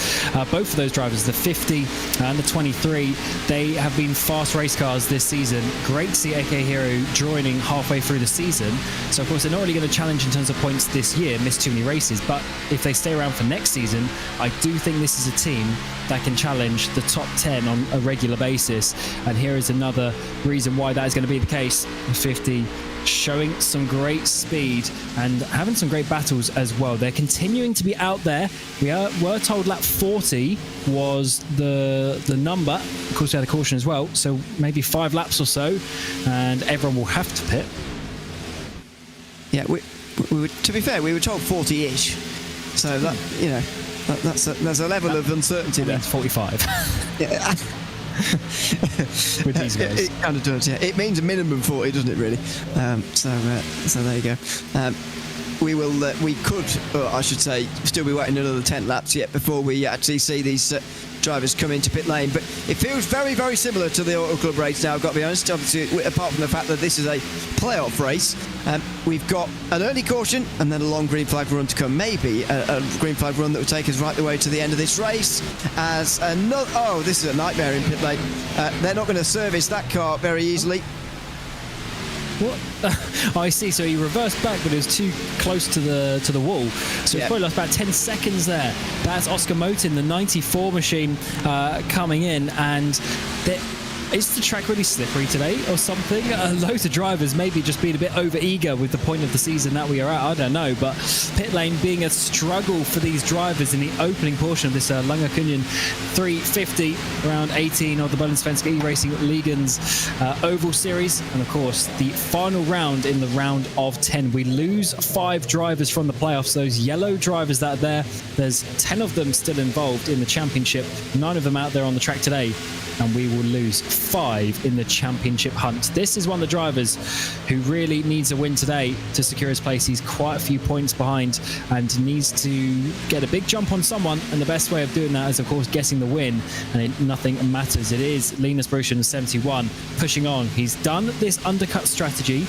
Both of those drivers, the 50 and the 23, they have been fast race cars this season. Great to see AK Hero joining halfway through the season. So, of course, they're not really going to challenge in terms of points this year, missed too many races, but if they stay around for next season, I do think this is a team that can challenge the top 10 on a regular basis. And here is another reason why that is going to be the case. 50 showing some great speed and having some great battles as well. They're continuing to be out there. We're told lap 40 was the number. Of course, we had a caution as well, so maybe 5 laps or so, and everyone will have to pit. Yeah, we were, to be fair, we were told 40-ish. So that, you know, there's a level of uncertainty there. It's 45. Yeah. With these guys. It kind of does, yeah. It means a minimum 40, doesn't it, really? So there you go. We could, or I should say, still be waiting another 10 laps yet before we actually see these drivers come into pit lane. But it feels very, very similar to the Auto Club race now, I've got to be honest. Obviously, apart from the fact that this is a playoff race, we've got an early caution and then a long green flag run to come. Maybe a green flag run that will take us right the way to the end of this race. As another, oh, this is a nightmare in pit lane. They're not going to service that car very easily. What? Oh, I see. So he reversed back, but it was too close to the wall. So he's probably lost about 10 seconds there. That's Oscar Motin, the 94 machine, coming in, and is the track really slippery today or something? Loads of drivers maybe just being a bit over-eager with the point of the season that we are at. I don't know, but pit lane being a struggle for these drivers in the opening portion of this Lagerkungen 350 round 18 of the Bohlin Svenska Eracingligan's Oval Series. And of course, the final round in the round of 10. We lose 5 drivers from the playoffs. Those yellow drivers that are there, there's 10 of them still involved in the championship. 9 of them out there on the track today. And we will lose 5 in the championship hunt. This is one of the drivers who really needs a win today to secure his place. He's quite a few points behind and needs to get a big jump on someone. And the best way of doing that is, of course, getting the win. And nothing matters. It is Linus Brushen, 71, pushing on. He's done this undercut strategy.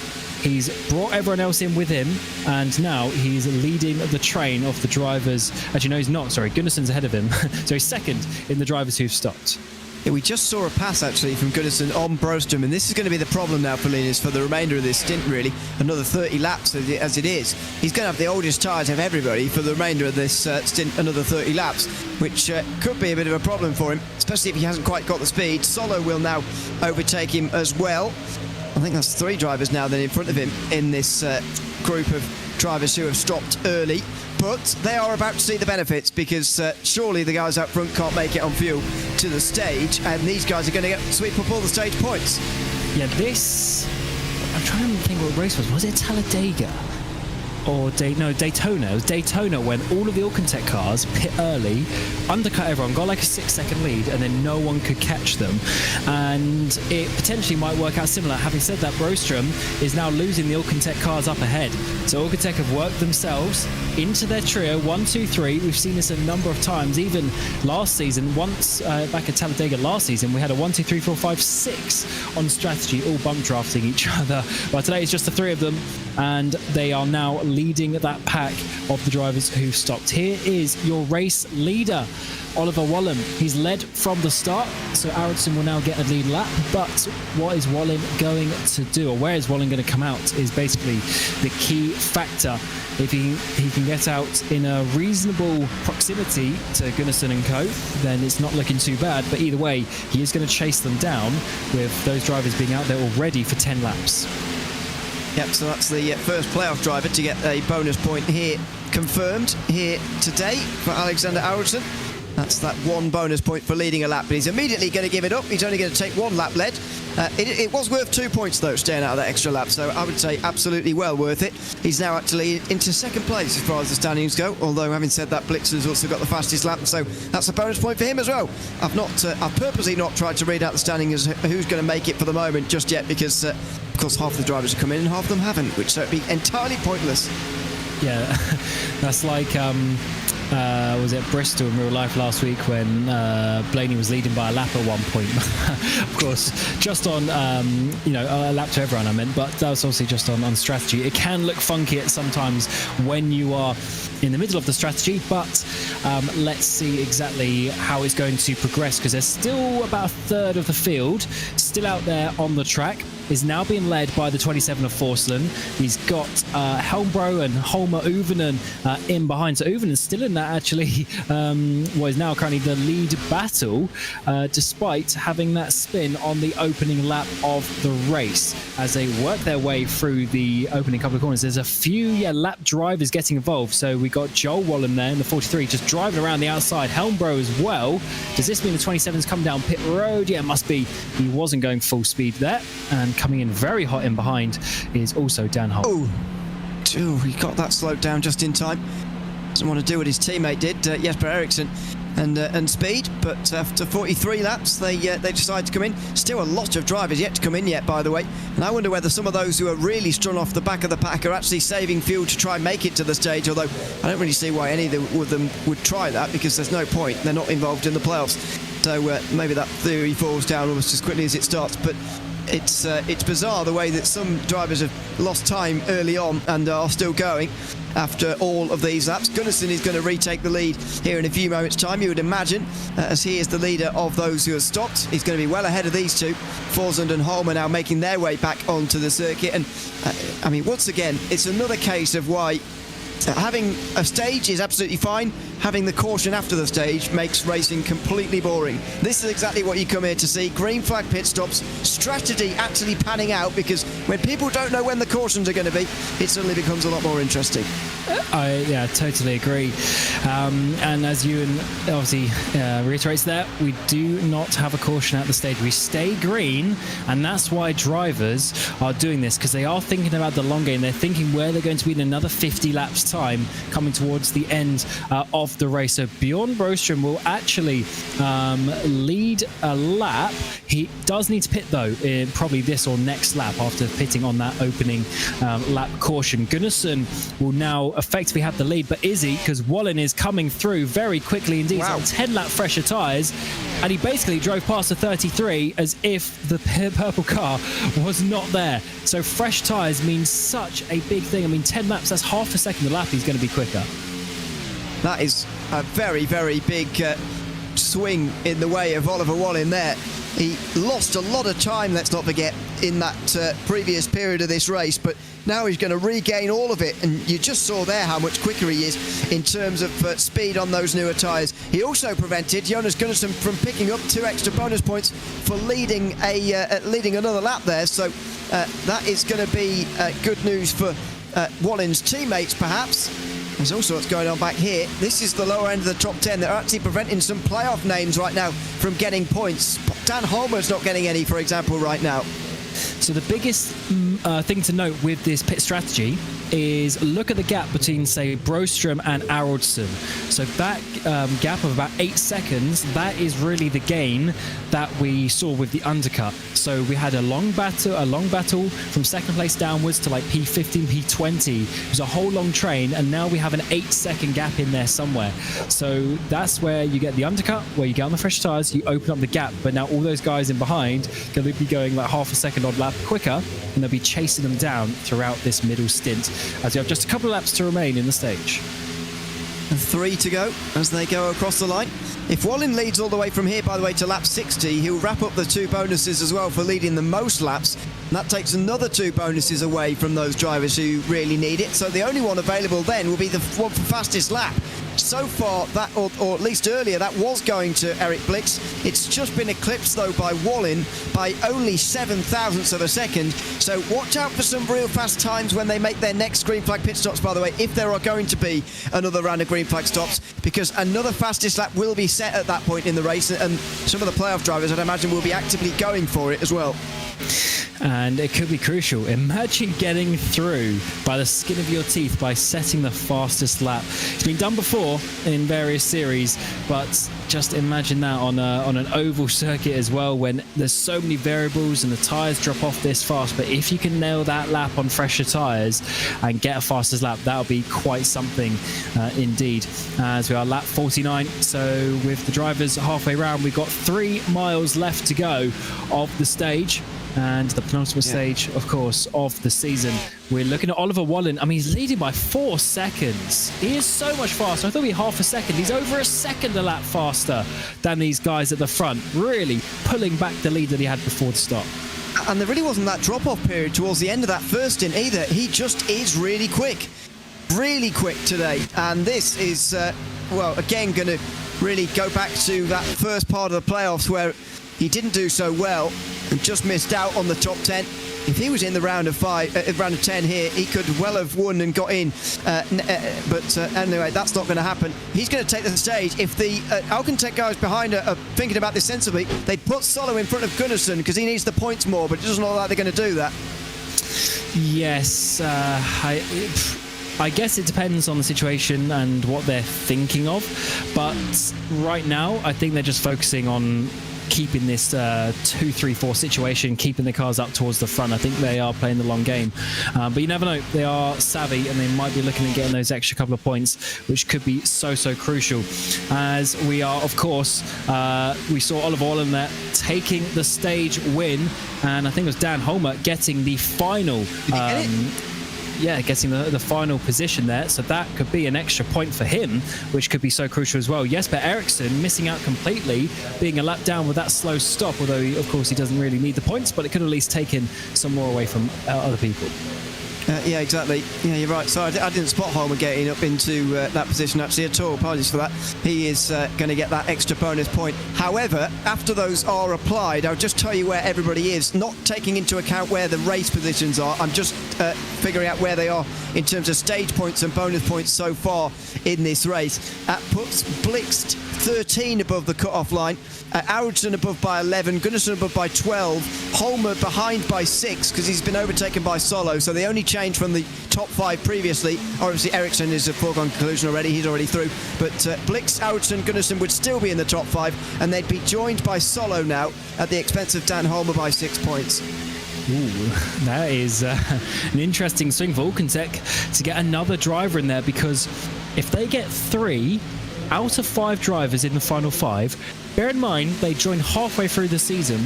He's brought everyone else in with him, and now he's leading the train of the drivers. Actually, no, he's not. Sorry, Gunnarsson's ahead of him. So he's second in the drivers who've stopped. Yeah, we just saw a pass actually from Gunnarsson on Broström, and this is going to be the problem now for Linus for the remainder of this stint, really. Another 30 laps as it is. He's going to have the oldest tyres of everybody for the remainder of this stint, another 30 laps, which could be a bit of a problem for him, especially if he hasn't quite got the speed. Solo will now overtake him as well. I think that's 3 drivers now then in front of him in this group of drivers who have stopped early. But they are about to see the benefits, because surely the guys up front can't make it on fuel to the stage, and these guys are going to sweep up all the stage points. Yeah, this... I'm trying to think what race was. Was it Talladega? Or Daytona. It was Daytona when all of the Alcantech cars pit early, undercut everyone, got like a 6-second lead, and then no one could catch them. And it potentially might work out similar. Having said that, Broström is now losing the Alcantech cars up ahead. So Alcantech have worked themselves into their trio, 1, 2, 3. We've seen this a number of times. Even last season, once back at Talladega last season, we had a 1, 2, 3, 4, 5, 6 on strategy, all bump drafting each other. But today it's just the 3 of them, and they are now leading that pack of the drivers who've stopped. Here is your race leader, Oliver Wallen. He's led from the start, so Ericsson will now get a lead lap. But what is Wallen going to do, or where is Wallen going to come out, is basically the key factor. If he can get out in a reasonable proximity to Gunnarsson and co, then it's not looking too bad. But either way, he is going to chase them down with those drivers being out there already for 10 laps. Yep, so that's the first playoff driver to get a bonus point here confirmed here today for Alexander Ericsson. That's that 1 bonus point for leading a lap, but he's immediately going to give it up. He's only going to take 1 lap led. It was worth 2 points, though, staying out of that extra lap, so I would say absolutely well worth it. He's now actually into second place as far as the standings go, although having said that, Blitzer's also got the fastest lap, so that's a bonus point for him as well. I've purposely not tried to read out the standings as who's going to make it for the moment just yet, because, of course, half the drivers have come in and half of them haven't, which so it'd be entirely pointless. Yeah, that's like... was it Bristol in real life last week when Blaney was leading by a lap at one point? Of course, just on a lap to everyone I meant, but that was obviously just on strategy. It can look funky at sometimes when you are in the middle of the strategy, but let's see exactly how it's going to progress, because there's still about a third of the field still out there on the track. is now being led by the 27 of Bohlin. He's got Helmbro and Holmer Uvenen in behind. So Uvenen's still in that, actually, what is now currently the lead battle, despite having that spin on the opening lap of the race. As they work their way through the opening couple of corners, there's a few lap drivers getting involved. So we got Joel Wallen there in the 43 just driving around the outside. Helmbro as well. Does this mean the 27's come down pit road? Yeah, it must be. He wasn't going full speed there. And coming in very hot in behind is also Dan Holt. Oh, he got that slowed down just in time. Doesn't want to do what his teammate did, Jesper Eriksson, and speed. But after 43 laps, they decide to come in. Still a lot of drivers yet to come in yet, by the way. And I wonder whether some of those who are really strung off the back of the pack are actually saving fuel to try and make it to the stage. Although I don't really see why any of them would try that, because there's no point. They're not involved in the playoffs. So maybe that theory falls down almost as quickly as it starts. But it's bizarre the way that some drivers have lost time early on and are still going after all of these laps. Gunnarsson is going to retake the lead here in a few moments' time, you would imagine, as he is the leader of those who have stopped. He's going to be well ahead of these two. Forsund and Holm are now making their way back onto the circuit. And I mean, once again, it's another case of why having a stage is absolutely fine. Having the caution after the stage makes racing completely boring. This is exactly what you come here to see. Green flag pit stops, strategy actually panning out, because when people don't know when the cautions are going to be, it suddenly becomes a lot more interesting. I totally agree. And as Ewan obviously reiterates there, we do not have a caution at the stage. We stay green, and that's why drivers are doing this, because they are thinking about the long game. They're thinking where they're going to be in another 50 laps time coming towards the end of the race. So Bjorn Broström will actually lead a lap. He does need to pit though in probably this or next lap after pitting on that opening lap caution. Gunnarsson will now effectively have the lead, but is he? Because Wallen is coming through very quickly indeed. Wow. On 10 lap fresher tyres, and he basically drove past the 33 as if the purple car was not there. So fresh tyres means such a big thing. I mean, 10 laps, that's half a second a lap. He's going to be quicker. That is a very, very big swing in the way of Oliver Wallen there. He lost a lot of time, let's not forget, in that previous period of this race, but now he's going to regain all of it, and you just saw there how much quicker he is in terms of speed on those newer tyres. He also prevented Jonas Gunnarsson from picking up 2 extra bonus points for leading another lap there, so that is going to be good news for Wallen's teammates, perhaps. There's all sorts going on back here. This is the lower end of the top 10. They're actually preventing some playoff names right now from getting points. Dan Holmer's not getting any, for example, right now. So the biggest thing to note with this pit strategy is look at the gap between, say, Broström and Aroldsson. So that gap of about 8 seconds, that is really the gain that we saw with the undercut. So we had a long battle from second place downwards to like P15, P20. It was a whole long train, and now we have an 8-second gap in there somewhere. So that's where you get the undercut, where you get on the fresh tyres, you open up the gap, but now all those guys in behind can be going like half a second on lap quicker, and they'll be chasing them down throughout this middle stint, as we have just a couple of laps to remain in the stage. 3 to go as they go across the line. If Wallen leads all the way from here, by the way, to lap 60, he'll wrap up the 2 bonuses as well for leading the most laps. And that takes another 2 bonuses away from those drivers who really need it. So the only one available then will be the one for fastest lap. So far, that, or at least earlier, that was going to Eric Blix. It's just been eclipsed, though, by Wallen by only 7 thousandths of a second. So watch out for some real fast times when they make their next green flag pit stops, by the way, if there are going to be another round of green flag stops, because another fastest lap will be set at that point in the race, and some of the playoff drivers, I'd imagine, will be actively going for it as well. And it could be crucial. Imagine getting through by the skin of your teeth by setting the fastest lap. It's been done before in various series, but just imagine that on an oval circuit as well, when there's so many variables and the tyres drop off this fast. But if you can nail that lap on fresher tyres and get a fastest lap, that'll be quite something indeed. As we are lap 49, so with the drivers halfway round, we've got 3 miles left to go of the stage. And the penultimate stage, of course, of the season. We're looking at Oliver Wallen. I mean, he's leading by 4 seconds. He is so much faster. I thought he'd be half a second. He's over a second a lap faster than these guys at the front. Really pulling back the lead that he had before the stop. And there really wasn't that drop-off period towards the end of that first stint either. He just is really quick today. And this is, well, again, going to really go back to that first part of the playoffs where he didn't do so well and just missed out on the top 10. If he was in the round of 10 here, he could well have won and got in. But anyway, that's not going to happen. He's going to take the stage. If the Alcantech guys behind are thinking about this sensibly, they'd put Solo in front of Gunnarsson because he needs the points more, but it doesn't look like they're going to do that. Yes, I guess it depends on the situation and what they're thinking of. But right now, I think they're just focusing on keeping this 2-3-4 situation, keeping the cars up towards the front. I think they are playing the long game. But you never know. They are savvy and they might be looking at getting those extra couple of points, which could be so crucial. As we are, of course, we saw Oliver Bohlin there taking the stage win. And I think it was Dan Holmer getting the final... getting the final position there. So that could be an extra point for him, which could be so crucial as well. Jesper Ericsson missing out completely, being a lap down with that slow stop, although, of course, he doesn't really need the points, but it could at least taken some more away from other people. Yeah, exactly. Yeah, you're right. So I didn't spot Holmer getting up into that position actually at all. Apologies for that. He is going to get that extra bonus point. However, after those are applied, I'll just tell you where everybody is, not taking into account where the race positions are. I'm just figuring out where they are in terms of stage points and bonus points so far in this race. Puts Blixt 13 above the cut-off line. Aronson above by 11, Gunnarsson above by 12, Holmer behind by 6 because he's been overtaken by Solo, so the only change from the top 5 previously, obviously Ericsson is a foregone conclusion already, he's already through, but Blix, Aronson, Gunnarsson would still be in the top 5 and they'd be joined by Solo now at the expense of Dan Holmer by 6 points. Ooh, that is an interesting swing for Alcantech to get another driver in there, because if they get 3 out of 5 drivers in the final 5, bear in mind they joined halfway through the season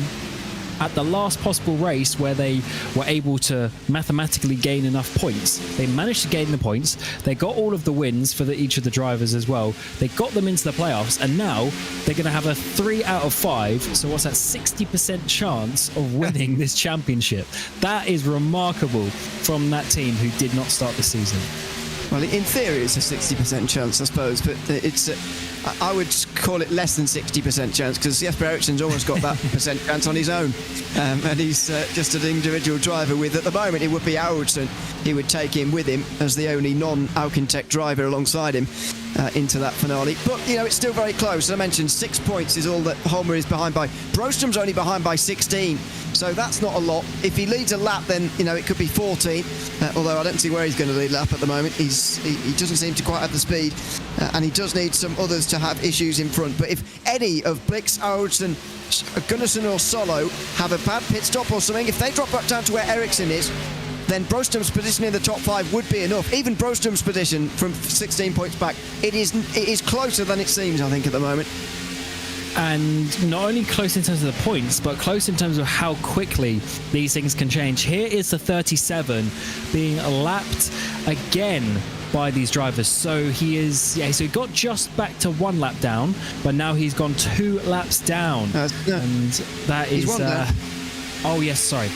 at the last possible race where they were able to mathematically gain enough points. They managed to gain the points. They got all of the wins for each of the drivers as well. They got them into the playoffs, and now they're going to have a 3 out of 5. So what's that? 60% chance of winning this championship. That is remarkable from that team who did not start the season. Well, in theory, it's a 60% chance, I suppose, but it's I would call it less than 60% chance, because Jesper Ericsson's almost got that percent chance on his own, and he's just an individual driver with, at the moment, it would be Aronson. He would take him with him as the only non-Alcantech driver alongside him into that finale. But, you know, it's still very close. As I mentioned, 6 points is all that Holmer is behind by. Brostrom's only behind by 16. So that's not a lot. If he leads a lap, then, you know, it could be 14. Although I don't see where he's going to lead a lap at the moment. He doesn't seem to quite have the speed. And he does need some others to have issues in front. But if any of Blix, Aronson, Gunnarsson or Solo have a bad pit stop or something, if they drop back down to where Ericsson is, then Brostrom's position in the top 5 would be enough. Even Brostrom's position from 16 points back, it is closer than it seems, I think, at the moment. And not only close in terms of the points, but close in terms of how quickly these things can change. Here is the 37 being lapped again by these drivers. So he is, so he got just back to 1 lap down, but now he's gone 2 laps down. And that is... oh, yes, sorry,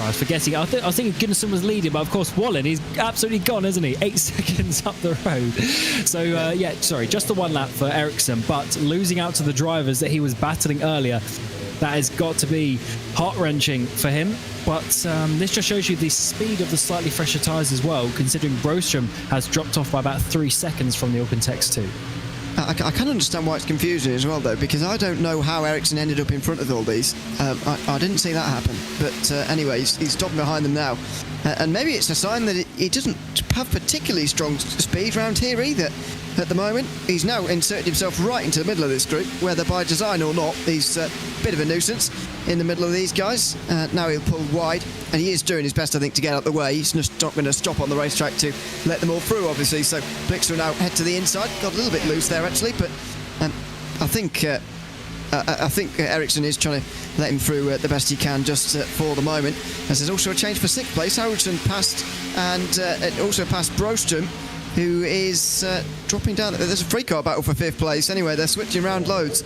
I was forgetting. I was thinking Gunnarsson was leading, but of course Bohlin, he's absolutely gone, isn't he? 8 seconds up the road. So, just the 1 lap for Ericsson, but losing out to the drivers that he was battling earlier, that has got to be heart-wrenching for him. But this just shows you the speed of the slightly fresher tyres as well, considering Brostrom has dropped off by about 3 seconds from the Alcantechs too. I can understand why it's confusing as well, though, because I don't know how Ericsson ended up in front of all these. I didn't see that happen. But anyway, he's stopping behind them now. And maybe it's a sign that he doesn't have particularly strong speed around here either. At the moment, he's now inserted himself right into the middle of this group, whether by design or not. He's a bit of a nuisance in the middle of these guys. Now he'll pull wide, and he is doing his best, I think, to get out the way. He's just not going to stop on the racetrack to let them all through, obviously. So Blix will now head to the inside. Got a little bit loose there, actually, but I think Ericsson is trying to let him through the best he can just for the moment. As there's also a change for 6th place. Aronson passed, and also passed Brostrom, who is dropping down. There's a free car battle for 5th place. Anyway, they're switching around loads.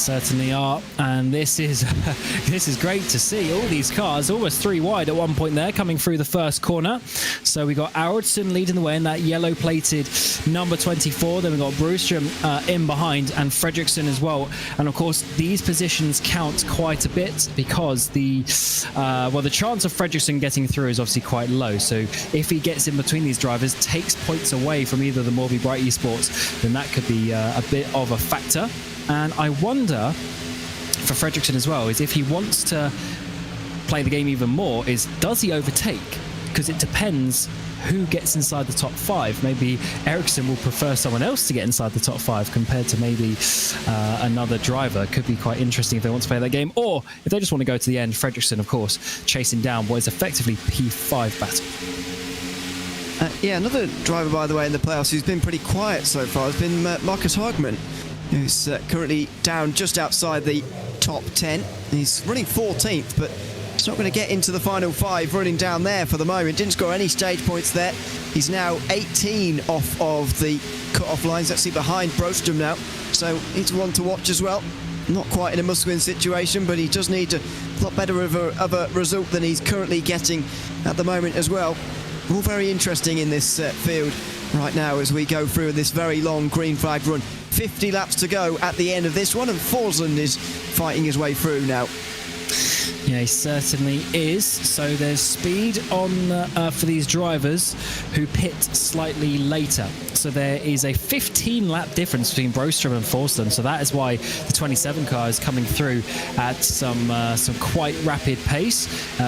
certainly are, and this is this is great to see. All these cars almost 3 wide at one point there, coming through the first corner. So we got Ericsson leading the way in that yellow-plated number 24. Then we got Broström in behind, and Fredriksson as well. And of course, these positions count quite a bit because the chance of Fredriksson getting through is obviously quite low. So if he gets in between these drivers, takes points away from either the Morby Bright Esports, then that could be a bit of a factor. And I wonder, for Fredriksson as well, is if he wants to play the game even more, is does he overtake? Because it depends who gets inside the top 5. Maybe Ericsson will prefer someone else to get inside the top 5 compared to maybe another driver. Could be quite interesting if they want to play that game. Or if they just want to go to the end, Fredriksson, of course, chasing down what is effectively P5 battle. Yeah, another driver, by the way, in the playoffs who's been pretty quiet so far has been Marcus Hagman, who's currently down just outside the top 10. He's running 14th, but he's not going to get into the final 5 running down there for the moment. Didn't score any stage points there. He's now 18 off of the cut-off lines, actually behind Broström now. So he's one to watch as well. Not quite in a must-win situation, but he does need a lot better of a result than he's currently getting at the moment as well. All very interesting in this field right now as we go through this very long green flag run. 50 laps to go at the end of this one, and Forsland is fighting his way through now. Yeah, he certainly is. So there's speed on for these drivers who pit slightly later. So there is a 15-lap difference between Broström and Forsland. So that is why the 27 car is coming through at some quite rapid pace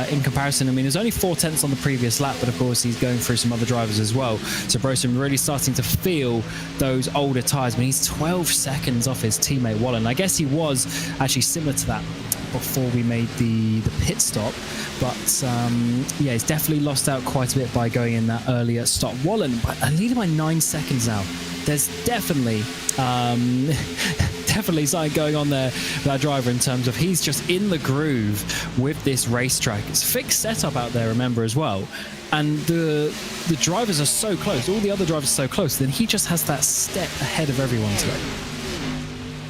in comparison. I mean, there's only 4 tenths on the previous lap, but of course he's going through some other drivers as well. So Broström really starting to feel those older tyres. I mean, he's 12 seconds off his teammate Bohlin. I guess he was actually similar to that before we made the pit stop, but yeah, he's definitely lost out quite a bit by going in that earlier stop. Bohlin, but I lead him by 9 seconds now. There's definitely definitely something going on there with that driver in terms of he's just in the groove with this racetrack. It's a fixed setup out there, remember, as well. And the drivers are so close, all the other drivers are so close, then he just has that step ahead of everyone today.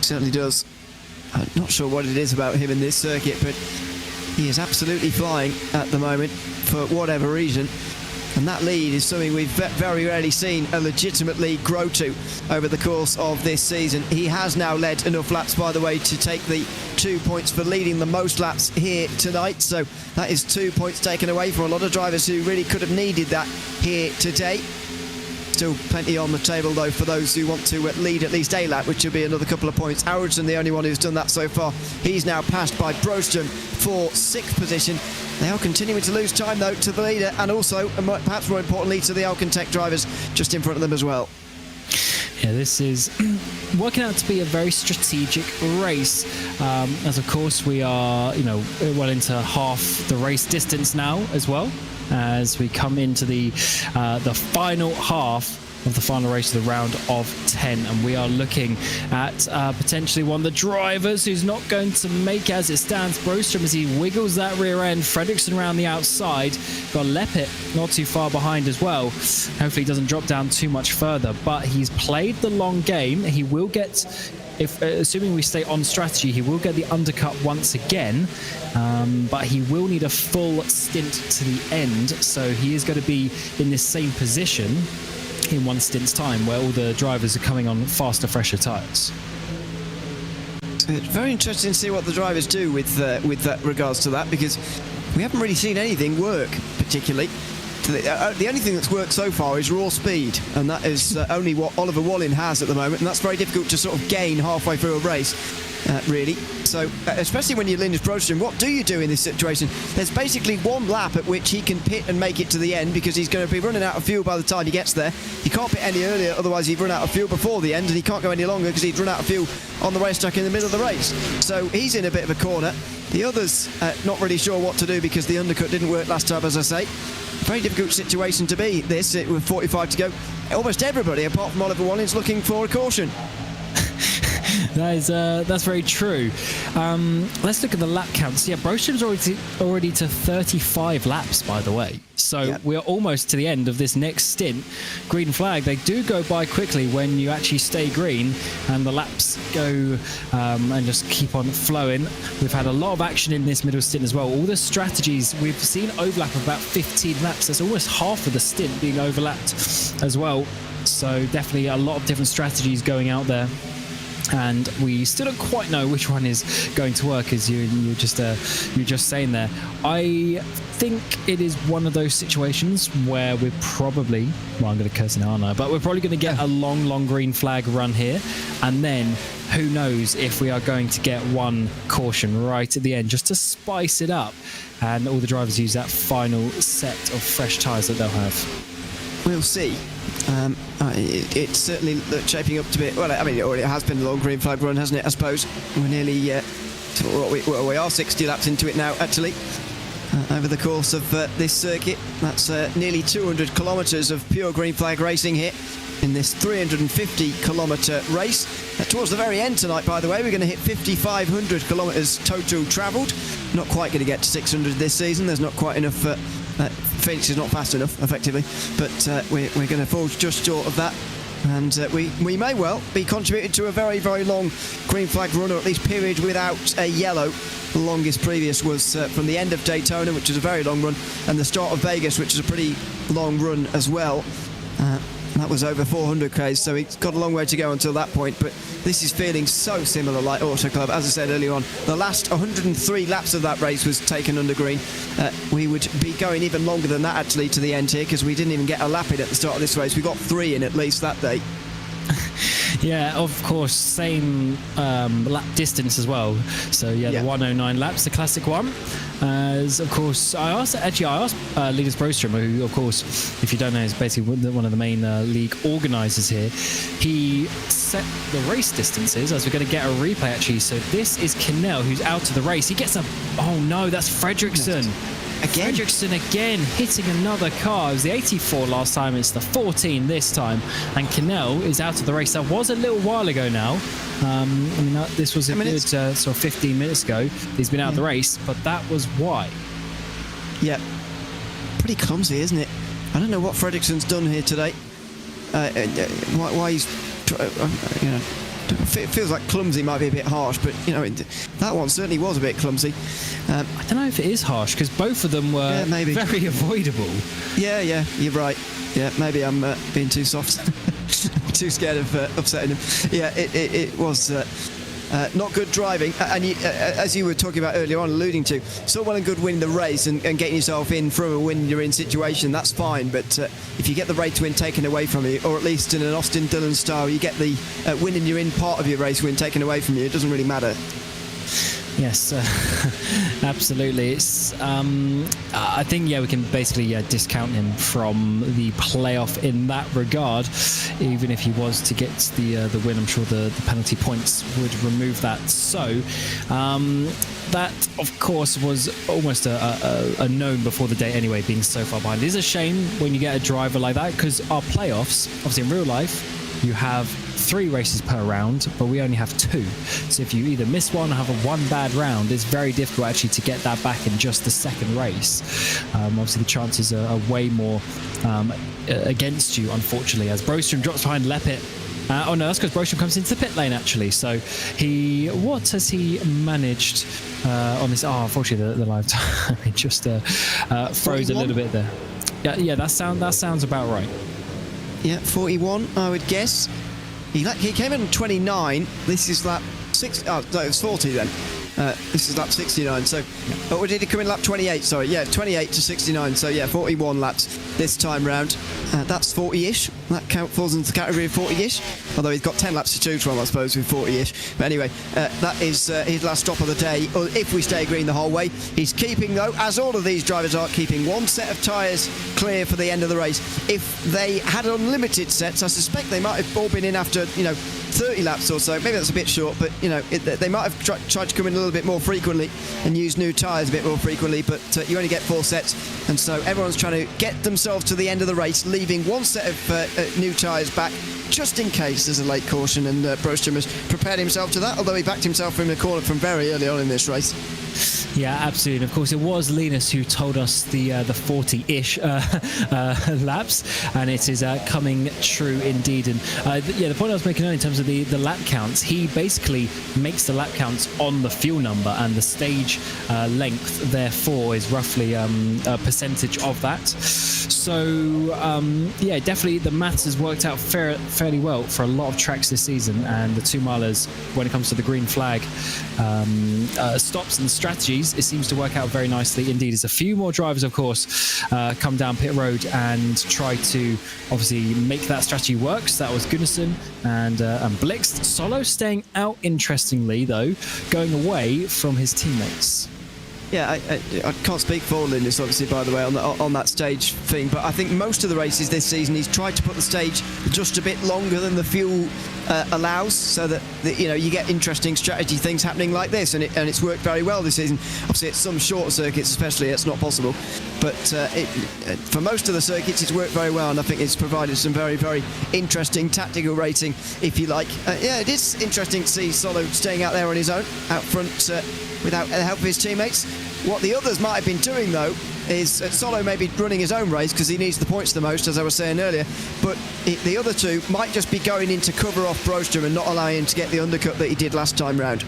Certainly does. I'm not sure what it is about him in this circuit, but he is absolutely flying at the moment for whatever reason. And that lead is something we've very rarely seen a legitimate lead grow to over the course of this season. He has now led enough laps, by the way, to take the 2 points for leading the most laps here tonight. So that is 2 points taken away from a lot of drivers who really could have needed that here today. Still plenty on the table, though, for those who want to lead at least a lap, which will be another couple of points. Ericsson, the only one who's done that so far. He's now passed by Broström for 6th position. They are continuing to lose time, though, to the leader, and also, and perhaps more importantly, to the Alcantech drivers just in front of them as well. Yeah, this is working out to be a very strategic race, as of course we are, well into half the race distance now as well, as we come into the final half of the final race of the round of 10, and we are looking at potentially one of the drivers who's not going to make as it stands. Broström, as he wiggles that rear end. Fredriksson around the outside. Got Leppit not too far behind as well. Hopefully he doesn't drop down too much further, but he's played the long game. He will get, assuming we stay on strategy, he will get the undercut once again, but he will need a full stint to the end, so he is going to be in this same position in one stint's time, where all the drivers are coming on faster, fresher tyres. It's very interesting to see what the drivers do with that regards to that, because we haven't really seen anything work particularly. The only thing that's worked so far is raw speed, and that is only what Oliver Bohlin has at the moment, and that's very difficult to sort of gain halfway through a race, really. So, especially when you're Linus Broström, what do you do in this situation? There's basically one lap at which he can pit and make it to the end, because he's going to be running out of fuel by the time he gets there. He can't pit any earlier, otherwise he'd run out of fuel before the end, and he can't go any longer because he'd run out of fuel on the racetrack in the middle of the race. So he's in a bit of a corner. The others not really sure what to do because the undercut didn't work last time, as I say. Very difficult situation to be this, with 45 to go. Almost everybody, apart from Oliver Bohlin, is looking for a caution. That's very true. Let's look at the lap counts. Yeah, Brostrom's already to 35 laps, by the way. So we're almost to the end of this next stint. Green flag. They do go by quickly when you actually stay green, and the laps go and just keep on flowing. We've had a lot of action in this middle stint as well. All the strategies, we've seen overlap of about 15 laps. That's almost half of the stint being overlapped as well. So definitely a lot of different strategies going out there. And we still don't quite know which one is going to work, as you're just saying there. I think it is one of those situations where we're probably, well, I'm going to curse now, aren't I? But we're probably going to get a long green flag run here, and then who knows if we are going to get one caution right at the end just to spice it up, and all the drivers use that final set of fresh tyres that they'll have. We'll see. It's certainly shaping up to be, well, I mean, it has been a long green flag run, hasn't it? I suppose we're nearly we are 60 laps into it now, actually, over the course of this circuit. That's nearly 200 kilometres of pure green flag racing here in this 350 kilometre race. Towards the very end tonight, by the way, we're going to hit 5,500 kilometres total travelled. Not quite going to get to 600 this season. There's not quite enough. Phoenix is not fast enough, effectively, but we're going to fall just short of that, and we may well be contributing to a very long green flag run, or at least period without a yellow. The longest previous was from the end of Daytona, which was a very long run, and the start of Vegas, which is a pretty long run as well. That was over 400 k's, so it's got a long way to go until that point, but this is feeling so similar like Auto Club. As I said earlier on, the last 103 laps of that race was taken under green. We would be going even longer than that, actually, to the end here, because we didn't even get a lap in at the start of this race. We got 3 in at least that day. Yeah, of course, same lap distance as well. So the 109 laps, the classic one. As of course, I asked Linus Brostrom, who, of course, if you don't know, is basically one of the main league organisers here. He set the race distances, as we're going to get a replay actually. So this is Kinnell, who's out of the race. He gets oh no, that's Fredriksson. Fredriksson again hitting another car. It was the 84 last time, it's the 14 this time, and Kinnell is out of the race. That was a little while ago now. This was a good sort of 15 minutes ago. He's been out of the race, but that was why. Yeah, pretty clumsy, isn't it? I don't know what Fredriksson's done here today. Why he's, it feels like clumsy might be a bit harsh, but that one certainly was a bit clumsy. I don't know if it is harsh, because both of them were very avoidable. Yeah, you're right. Yeah, maybe I'm being too soft. Too scared of upsetting him. Yeah, it was not good driving. And as you were talking about earlier on, alluding to, so well and good winning the race and getting yourself in from a win-you're-in situation, that's fine. But if you get the race win taken away from you, or at least in an Austin Dillon style, you get the win-you're-in part of your race win taken away from you, it doesn't really matter. Yes, absolutely. It's I think we can basically discount him from the playoff in that regard. Even if he was to get the win, I'm sure the penalty points would remove that. So that, of course, was almost a known before the day anyway, being so far behind. It is a shame when you get a driver like that, because our playoffs, obviously in real life, you have 3 races per round, but we only have 2. So if you either miss one or have one bad round, it's very difficult actually to get that back in just the second race. Obviously the chances are way more against you, unfortunately, as Brostrom drops behind Leppit. Oh no, that's because Brostrom comes into the pit lane actually. So what has he managed on this? Oh, unfortunately the live time just froze 41? A little bit there. Yeah, that sounds about right. Yeah, 41, I would guess. He came in on 29. This is lap 6. Oh, no, it was 40 then. This is lap 69. So, or did he come in lap 28? Sorry, yeah, 28 to 69. So, yeah, 41 laps this time round. That's 40-ish. That falls into the category of 40-ish. Although he's got 10 laps to choose from, I suppose, with 40-ish. But anyway, that is his last stop of the day. If we stay green the whole way, he's keeping, though, as all of these drivers are, keeping one set of tyres clear for the end of the race. If they had unlimited sets, I suspect they might have all been in after, 30 laps or so. Maybe that's a bit short, but you know, they might have tried to come in a little bit more frequently and use new tyres a bit more frequently, but you only get 4 sets, and so everyone's trying to get themselves to the end of the race, leaving 1 set of new tyres back, just in case there's a late caution, and Broström has prepared himself to that, although he backed himself in the corner from very early on in this race. Yeah, absolutely. And of course, it was Linus who told us the 40-ish laps, and it is coming true indeed. And yeah, the point I was making earlier in terms of the lap counts, he basically makes the lap counts on the fuel number, and the stage length, therefore, is roughly a percentage of that. So yeah, definitely the maths has worked out fairly well for a lot of tracks this season, and the 2-milers, when it comes to the green flag stops and strategies, it seems to work out very nicely indeed. As a few more drivers, of course, come down pit road and try to obviously make that strategy work. So that was Gunnarsson and Blixt. Solo staying out, interestingly, though, going away from his teammates. Yeah, I can't speak for Linus, obviously, by the way, on that stage thing, but I think most of the races this season he's tried to put the stage just a bit longer than the fuel allows, so that you know, you get interesting strategy things happening like this, and it's worked very well this season. Obviously, at some short circuits especially, it's not possible, but for most of the circuits it's worked very well, and I think it's provided some very, very interesting tactical racing, if you like. Yeah, it is interesting to see Solo staying out there on his own, out front, without the help of his teammates. What the others might have been doing, though, is Solo may be running his own race because he needs the points the most, as I was saying earlier, but the other two might just be going in to cover off Broström and not allowing him to get the undercut that he did last time round.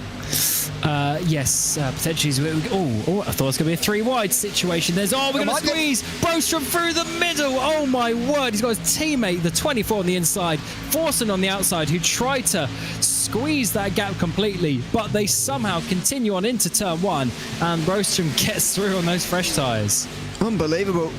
Yes, potentially. Oh, I thought it was going to be a 3 wide situation. We're going to squeeze Broström through the middle. Oh my word, he's got his teammate, the 24 on the inside, Forsen on the outside, who tried to squeeze that gap completely, but they somehow continue on into turn 1, and Broström gets through on those fresh tyres. Unbelievable.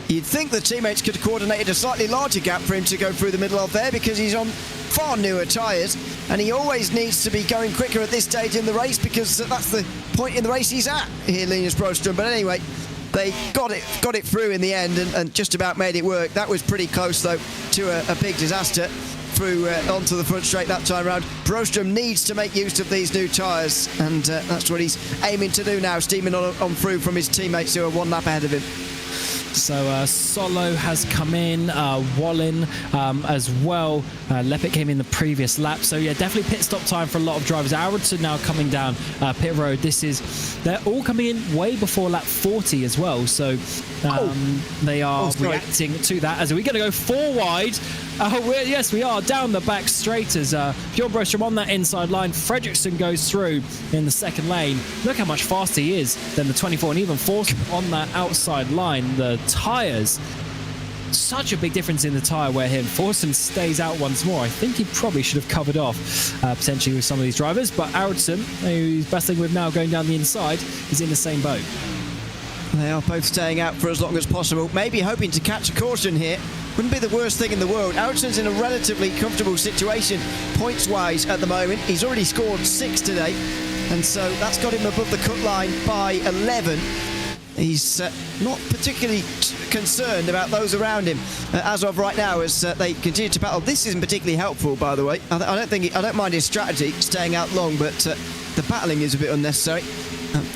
You'd think the teammates could have coordinated a slightly larger gap for him to go through the middle of there, because he's on far newer tyres, and he always needs to be going quicker at this stage in the race, because that's the point in the race he's at here, Linus Broström. But anyway, they got it through in the end, and just about made it work. That was pretty close, though, to a big disaster through onto the front straight that time round. Broström needs to make use of these new tyres, and that's what he's aiming to do now, steaming on through from his teammates who are 1 lap ahead of him. So Solo has come in, Bohlin as well. Leppert came in the previous lap. So yeah, definitely pit stop time for a lot of drivers. Aracingligan now coming down pit road. They're all coming in way before lap 40 as well. So they are reacting to that. As we're going to go 4 wide. Yes, we are down the back straight as Bjorn Broström on that inside line. Fredriksson goes through in the second lane. Look how much faster he is than the 24, and even Forsen on that outside line. The tyres, such a big difference in the tyre wear here. Forsen stays out once more. I think he probably should have covered off potentially with some of these drivers, but Aracingligan, who he's battling with now going down the inside, is in the same boat. They are both staying out for as long as possible, maybe hoping to catch a caution here. Wouldn't be the worst thing in the world. Aracingligan's in a relatively comfortable situation points-wise at the moment. He's already scored 6 today, and so that's got him above the cut line by 11. He's not particularly concerned about those around him as of right now, as they continue to battle. This isn't particularly helpful, by the way. I don't mind his strategy, staying out long, but the battling is a bit unnecessary.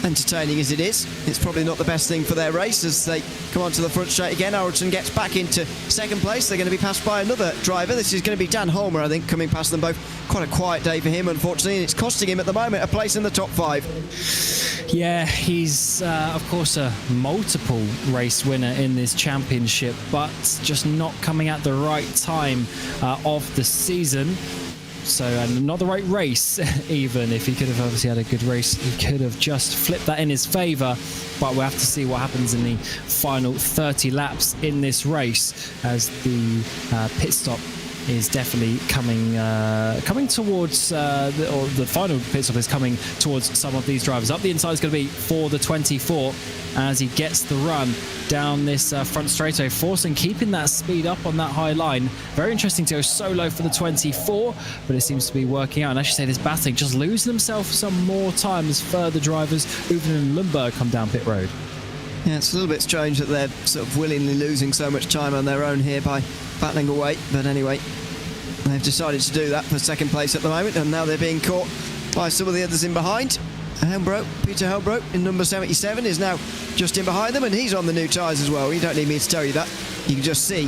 Entertaining as it is, it's probably not the best thing for their race as they come onto the front straight again. Aracingligan gets back into second place. They're going to be passed by another driver. This is going to be Dan Holmer, I think, coming past them both. Quite a quiet day for him, unfortunately, and it's costing him at the moment a place in the top 5. Yeah, he's of course a multiple race winner in this championship, but just not coming at the right time of the season. So, and not the right race, even. If he could have obviously had a good race, he could have just flipped that in his favour. But we'll have to see what happens in the final 30 laps in this race, as the pit stop is definitely coming towards, the final pit stop is coming towards some of these drivers. Up the inside is going to be for the 24 as he gets the run down this front straightaway. Forsen keeping that speed up on that high line. Very interesting to go solo for the 24, but it seems to be working out. And I should say this battling just losing themselves some more time as further drivers, Uven and Lundberg, come down pit road. Yeah, it's a little bit strange that they're sort of willingly losing so much time on their own here by battling away, but anyway, They've decided to do that for second place at the moment, and now they're being caught by some of the others in behind. Peter Helbro in number 77 is now just in behind them, and he's on the new tyres as well. You don't need me to tell you that. You can just see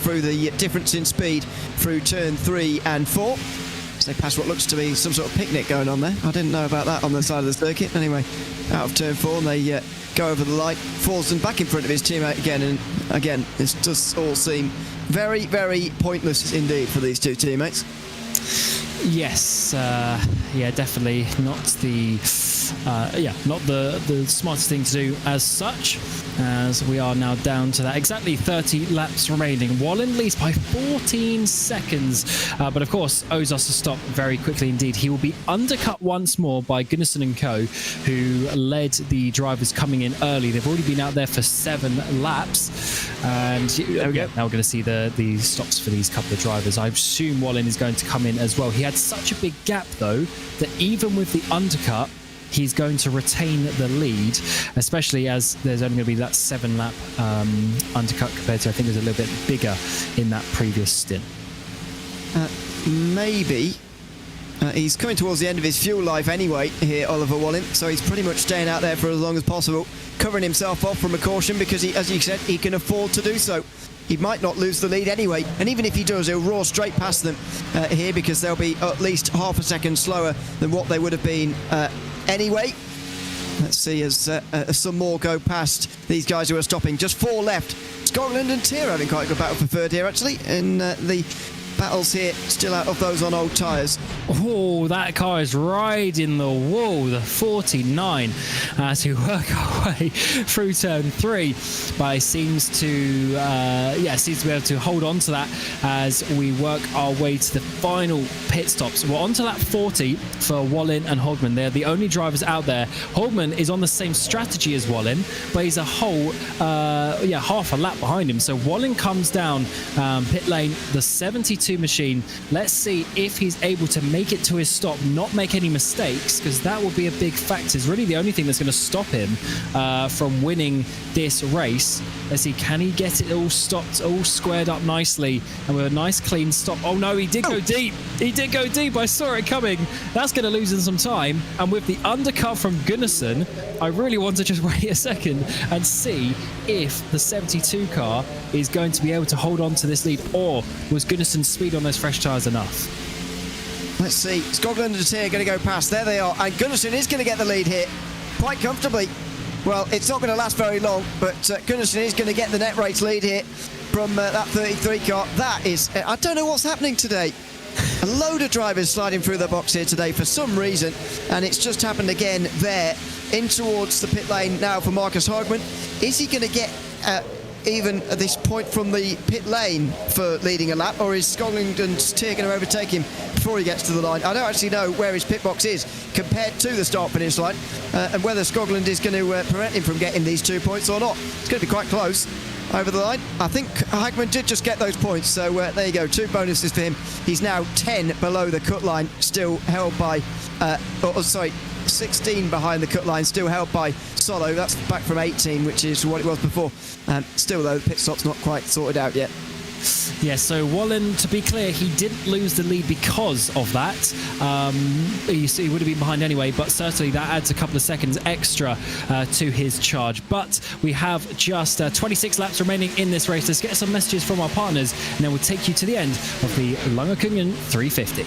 through the difference in speed through turn 3 and 4. So they pass what looks to be some sort of picnic going on there. I didn't know about that on the side of the circuit. Anyway, out of turn 4, and they go over the line. Forslund back in front of his teammate again, and again, this does all seem very, very pointless indeed for these two teammates. Yes, yeah, definitely not the smartest thing to do as such, as we are now down to that exactly 30 laps remaining. Bohlin leads by 14 seconds, but of course owes us a stop very quickly indeed. He will be undercut once more by Gunnarsson and co, who led the drivers coming in early. They've already been out there for 7 laps, and now we're going to see the stops for these couple of drivers. I assume Bohlin is going to come in as well. He had such a big gap though that even with the undercut, he's going to retain the lead, especially as there's only going to be that 7-lap undercut compared to, I think, there's a little bit bigger in that previous stint. Maybe. He's coming towards the end of his fuel life anyway here, Oliver Bohlin, so he's pretty much staying out there for as long as possible, covering himself off from a caution because, he, as you said, he can afford to do so. He might not lose the lead anyway, and even if he does, he'll roar straight past them here because they'll be at least half a second slower than what they would have been anyway. Let's see as some more go past these guys who are stopping. Just 4 left. Scotland and Tyr having quite a good battle for third here, actually, in the battles here, still out of those on old tyres. Oh, that car is riding the wall, the 49, as we work our way through turn 3. But it seems to be able to hold on to that as we work our way to the final pit stops. We're on to lap 40 for Bohlin and Hogman. They're the only drivers out there. Hogman is on the same strategy as Bohlin, but he's a whole half a lap behind him. So Bohlin comes down pit lane, the 72 machine. Let's see if he's able to make it to his stop, not make any mistakes, because that will be a big factor. It's really the only thing that's going to stop him from winning this race. Let's see, can he get it all stopped, all squared up nicely, and with a nice clean stop. Oh no, he did go deep. He did go deep. I saw it coming. That's going to lose him some time. And with the undercut from Gunnarsson, I really want to just wait a second and see if the 72 car is going to be able to hold on to this lead, or was Gunnarsson's speed on those fresh tyres enough? Let's see. Scotland and Tyr going to go past. There they are. And Gunnarsson is going to get the lead here quite comfortably. Well, it's not going to last very long, but Gunnarsson is going to get the net race lead here from that 33 car. That is... I don't know what's happening today. A load of drivers sliding through the box here today for some reason, and it's just happened again there in towards the pit lane now for Marcus Hogman. Is he going to get even at this point from the pit lane for leading a lap, or is Scotland and Tyr going to overtake him before he gets to the line? I don't actually know where his pit box is compared to the start-finish line, and whether Scotland is going to prevent him from getting these 2 points or not. It's going to be quite close over the line. I think Hagman did just get those points, so there you go, 2 bonuses for him. He's now 10 below the cut line, still held by 16 behind the cut line, still held by Solo. That's back from 18, which is what it was before. Still though, the pit stop's not quite sorted out yet. Yeah, so Bohlin, to be clear, he didn't lose the lead because of that. He would have been behind anyway, but certainly that adds a couple of seconds extra to his charge. But we have just 26 laps remaining in this race. Let's get some messages from our partners, and then we'll take you to the end of the Lagerkungen 350.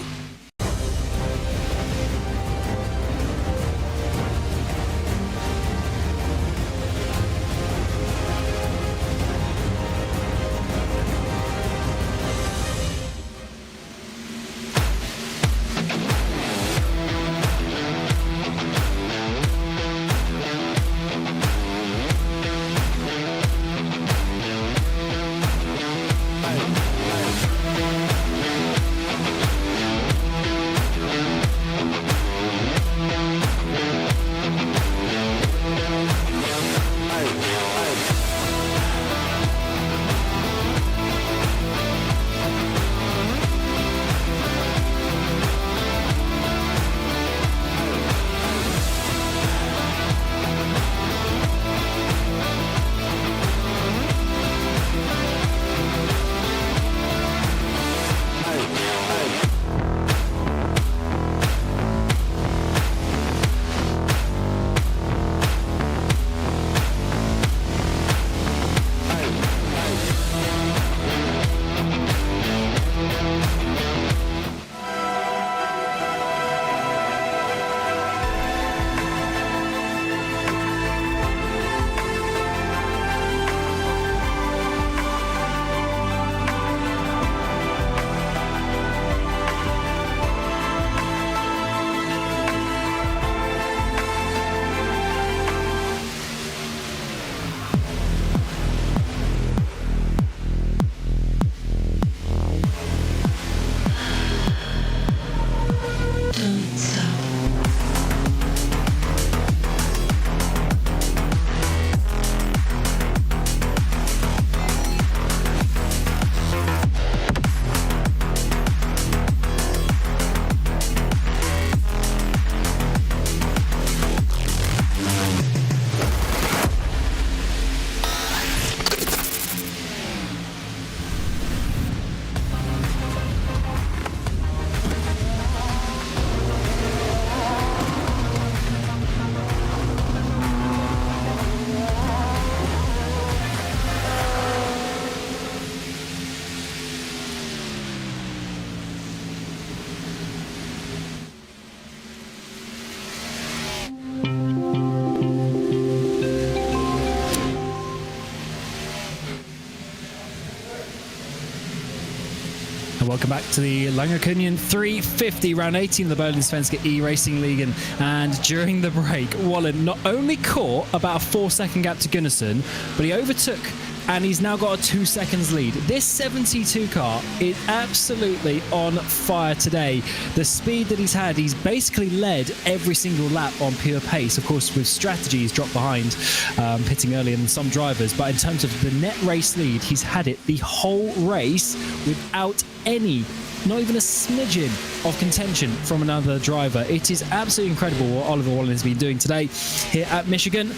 Welcome back to the Lagerkungen 350, round 18 of the Bohlin Svenska Eracingligan. And during the break, Bohlin not only caught about a 4-second gap to Gunnarsson, but he overtook and he's now got a 2 seconds lead. This 72 car is absolutely on fire today. The speed that he's had, he's basically led every single lap on pure pace. Of course, with strategy, he's dropped behind, pitting earlier than some drivers. But in terms of the net race lead, he's had it the whole race without any, not even a smidgen of contention from another driver. It is absolutely incredible what Oliver Bohlin has been doing today here at Michigan.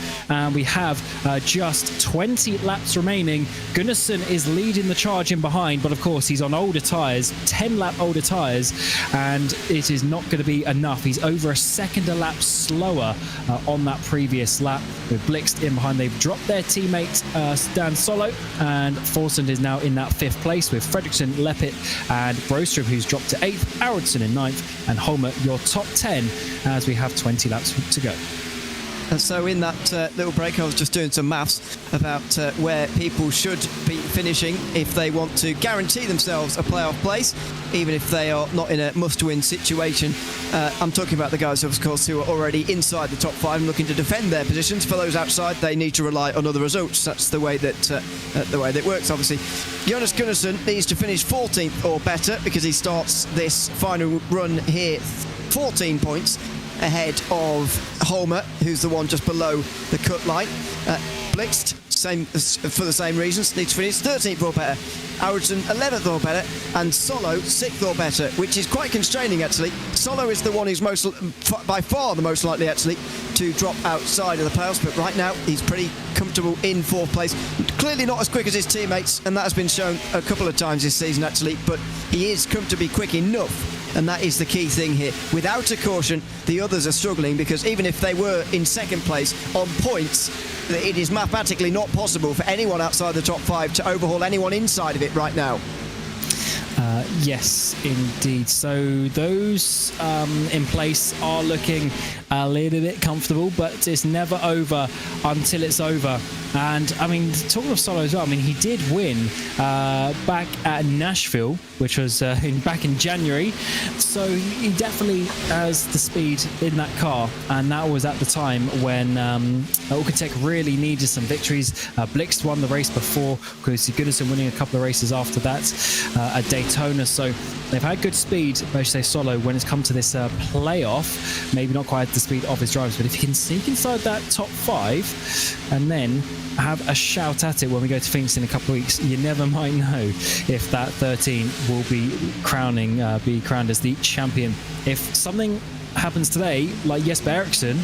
We have just 20 laps remaining. Gunnarsson is leading the charge in behind, but of course he's on older tyres, 10-lap older tyres, and it is not going to be enough. He's over a second a lap slower on that previous lap. With Blixt in behind, they've dropped their teammate Dan Solo, and Forsund is now in that 5th place with Fredriksson, Leppit and Broström, who's dropped to 8th, Aronson in 9th, and Holmer your top 10 as we have 20 laps to go. And so in that little break, I was just doing some maths about where people should be finishing if they want to guarantee themselves a playoff place, even if they are not in a must-win situation. I'm talking about the guys, of course, who are already inside the top 5 and looking to defend their positions. For those outside, they need to rely on other results. That's the way that works, obviously. Jonas Gunnarsson needs to finish 14th or better because he starts this final run here 14 points ahead of Holmer, who's the one just below the cut line. Blixt, for the same reasons, needs to finish 13th or better. Aronson 11th or better, and Solo 6th or better, which is quite constraining actually. Solo is the one who's by far the most likely actually to drop outside of the playoffs, but right now he's pretty comfortable in 4th place. Clearly not as quick as his teammates, and that has been shown a couple of times this season actually, but he is comfortably quick enough. And that is the key thing here. Without a caution, the others are struggling because even if they were in 2nd place on points, it is mathematically not possible for anyone outside the top 5 to overhaul anyone inside of it right now. Yes, indeed. So those in place are looking a little bit comfortable, but it's never over until it's over. And I mean, talking of Solo as well, I mean, he did win back at Nashville, which was back in January. So he definitely has the speed in that car, and that was at the time when Alcatech really needed some victories. Blixt won the race before, because Gunnarsson winning a couple of races after that at Daytona. So they've had good speed, I should say, Solo, when it's come to this playoff. Maybe not quite at the speed of his drivers, but if he can sneak inside that top 5 and then have a shout at it when we go to Phoenix in a couple of weeks, you never might know if that 13 will be crowned as the champion. If something happens today, like Jesper Eriksson,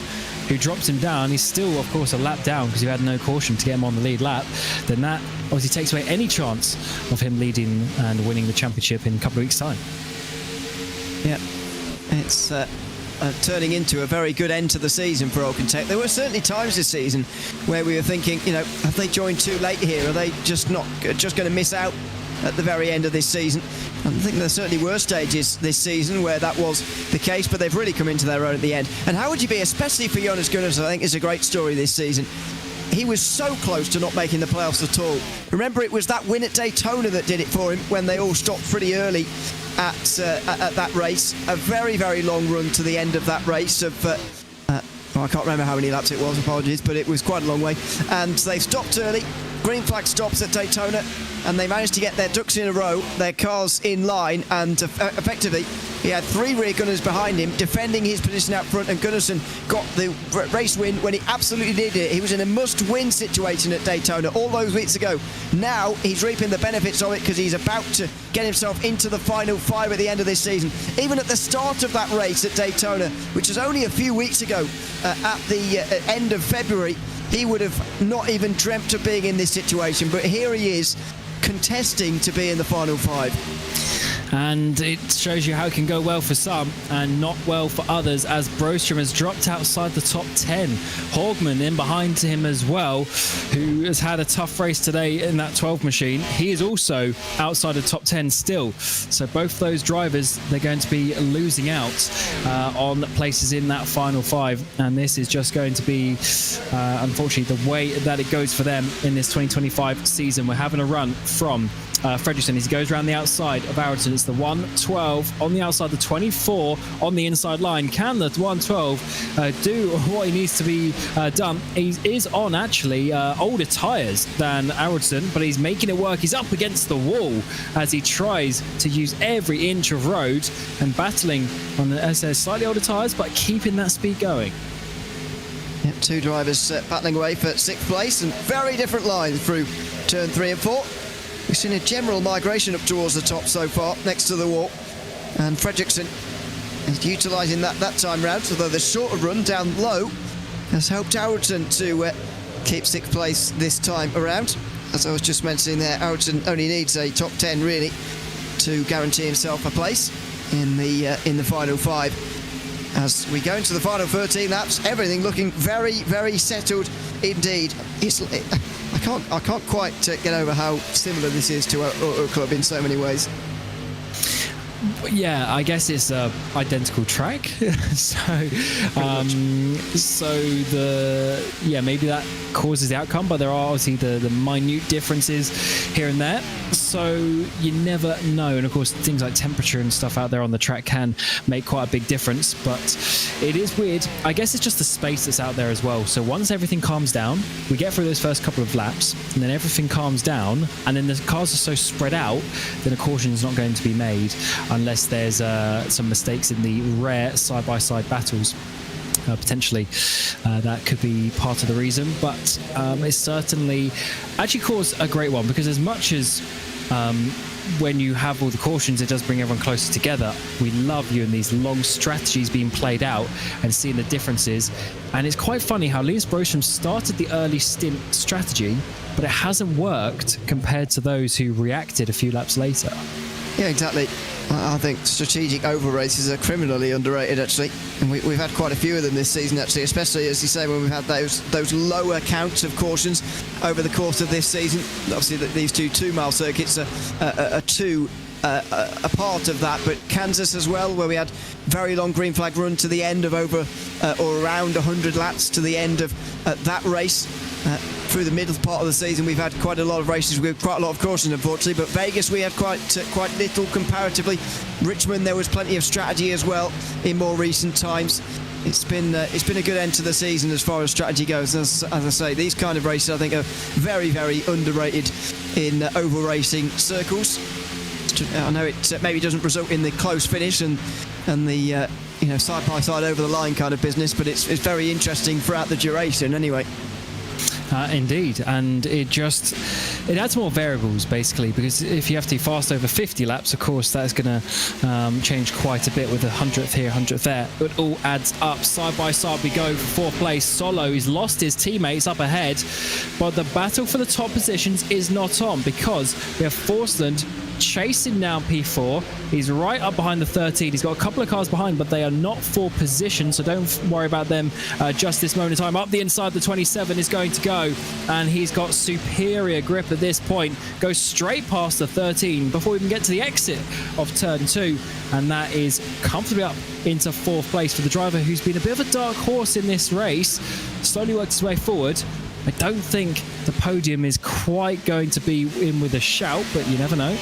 who drops him down, he's still, of course, a lap down because you had no caution to get him on the lead lap, then that obviously takes away any chance of him leading and winning the championship in a couple of weeks' time. Yeah, it's turning into a very good end to the season for Alcatech. There were certainly times this season where we were thinking, you know, have they joined too late here? Are they just going to miss out at the very end of this season? I think there certainly were stages this season where that was the case, but they've really come into their own at the end. And how would you be, especially for Jonas Gunnarsson? I think is a great story this season. He was so close to not making the playoffs at all. Remember, it was that win at Daytona that did it for him when they all stopped pretty early at that race. A very, very long run to the end of that race of I can't remember how many laps it was, apologies, but it was quite a long way. And they stopped early. Green flag stops at Daytona, and they managed to get their ducks in a row, their cars in line, and effectively he had 3 rear gunners behind him defending his position out front, and Gunnarsson got the race win when he absolutely needed it. He was in a must-win situation at Daytona all those weeks ago. Now he's reaping the benefits of it because he's about to get himself into the final 5 at the end of this season. Even at the start of that race at Daytona, which was only a few weeks ago, at the end of February, he would have not even dreamt of being in this situation, but here he is contesting to be in the final 5. And it shows you how it can go well for some and not well for others, as Broström has dropped outside the top 10. Hogman in behind him as well, who has had a tough race today in that 12 machine. He is also outside the top 10 still. So both those drivers, they're going to be losing out on places in that final 5. And this is just going to be, unfortunately, the way that it goes for them in this 2025 season. We're having a run from Fredriksson as he goes around the outside of Aracingligan. It's the 112 on the outside, the 24 on the inside line. Can the 112 do what he needs to be done? He is on actually older tyres than Aracingligan, but he's making it work. He's up against the wall as he tries to use every inch of road and battling on the slightly older tyres, but keeping that speed going. Yep, two drivers battling away for 6th place, and very different lines through turn 3 and 4. We've seen a general migration up towards the top so far, next to the wall. And Fredriksson is utilising that time round, although the shorter run down low has helped Aracingligan to keep 6th place this time around. As I was just mentioning there, Aracingligan only needs a top 10 really to guarantee himself a place in the final 5. As we go into the final 13 laps, everything looking very, very settled indeed. I can't quite get over how similar this is to Auto Club in so many ways. Yeah, I guess it's a identical track. Maybe that causes the outcome, but there are obviously the minute differences here and there. So you never know, and of course things like temperature and stuff out there on the track can make quite a big difference. But it is weird. I guess it's just the space that's out there as well. So once everything calms down, we get through those first couple of laps, and then everything calms down, and then the cars are so spread out, then a caution is not going to be made unless there's some mistakes in the rare side-by-side battles. Potentially that could be part of the reason, but it's certainly actually caused a great one, because as much as when you have all the cautions it does bring everyone closer together, we love viewing these long strategies being played out and seeing the differences. And it's quite funny how Linus Broström started the early stint strategy, but it hasn't worked compared to those who reacted a few laps later. Yeah, exactly. I think strategic over races are criminally underrated, actually, and we've had quite a few of them this season, actually, especially, as you say, when we've had those lower counts of cautions over the course of this season. Obviously, these 2-mile circuits are a part of that, but Kansas as well, where we had very long green flag run to the end of over or around 100 laps to the end of that race. Through the middle part of the season, we've had quite a lot of races with quite a lot of caution, unfortunately. But Vegas, we had quite little comparatively. Richmond, there was plenty of strategy as well in more recent times. It's been a good end to the season as far as strategy goes. As I say, these kind of races I think are very, very underrated in oval racing circles. I know it maybe doesn't result in the close finish and the side by side over the line kind of business, but it's very interesting throughout the duration anyway. Indeed, and it adds more variables basically, because if you have to be fast over 50 laps, of course that's going to change quite a bit with a 100th here, 100th there. It all adds up. Side by side we go for 4th place. Solo, he's lost his teammates up ahead, but the battle for the top positions is not on, because we have Forsland chasing down P4. He's right up behind the 13. He's got a couple of cars behind, but they are not for position, so don't worry about them just this moment in time. Up the inside, the 27 is going to go, and he's got superior grip at this point. Goes straight past the 13 before we even get to the exit of turn 2, and that is comfortably up into 4th place for the driver who's been a bit of a dark horse in this race. Slowly worked his way forward. I don't think the podium is quite going to be in with a shout, but you never know.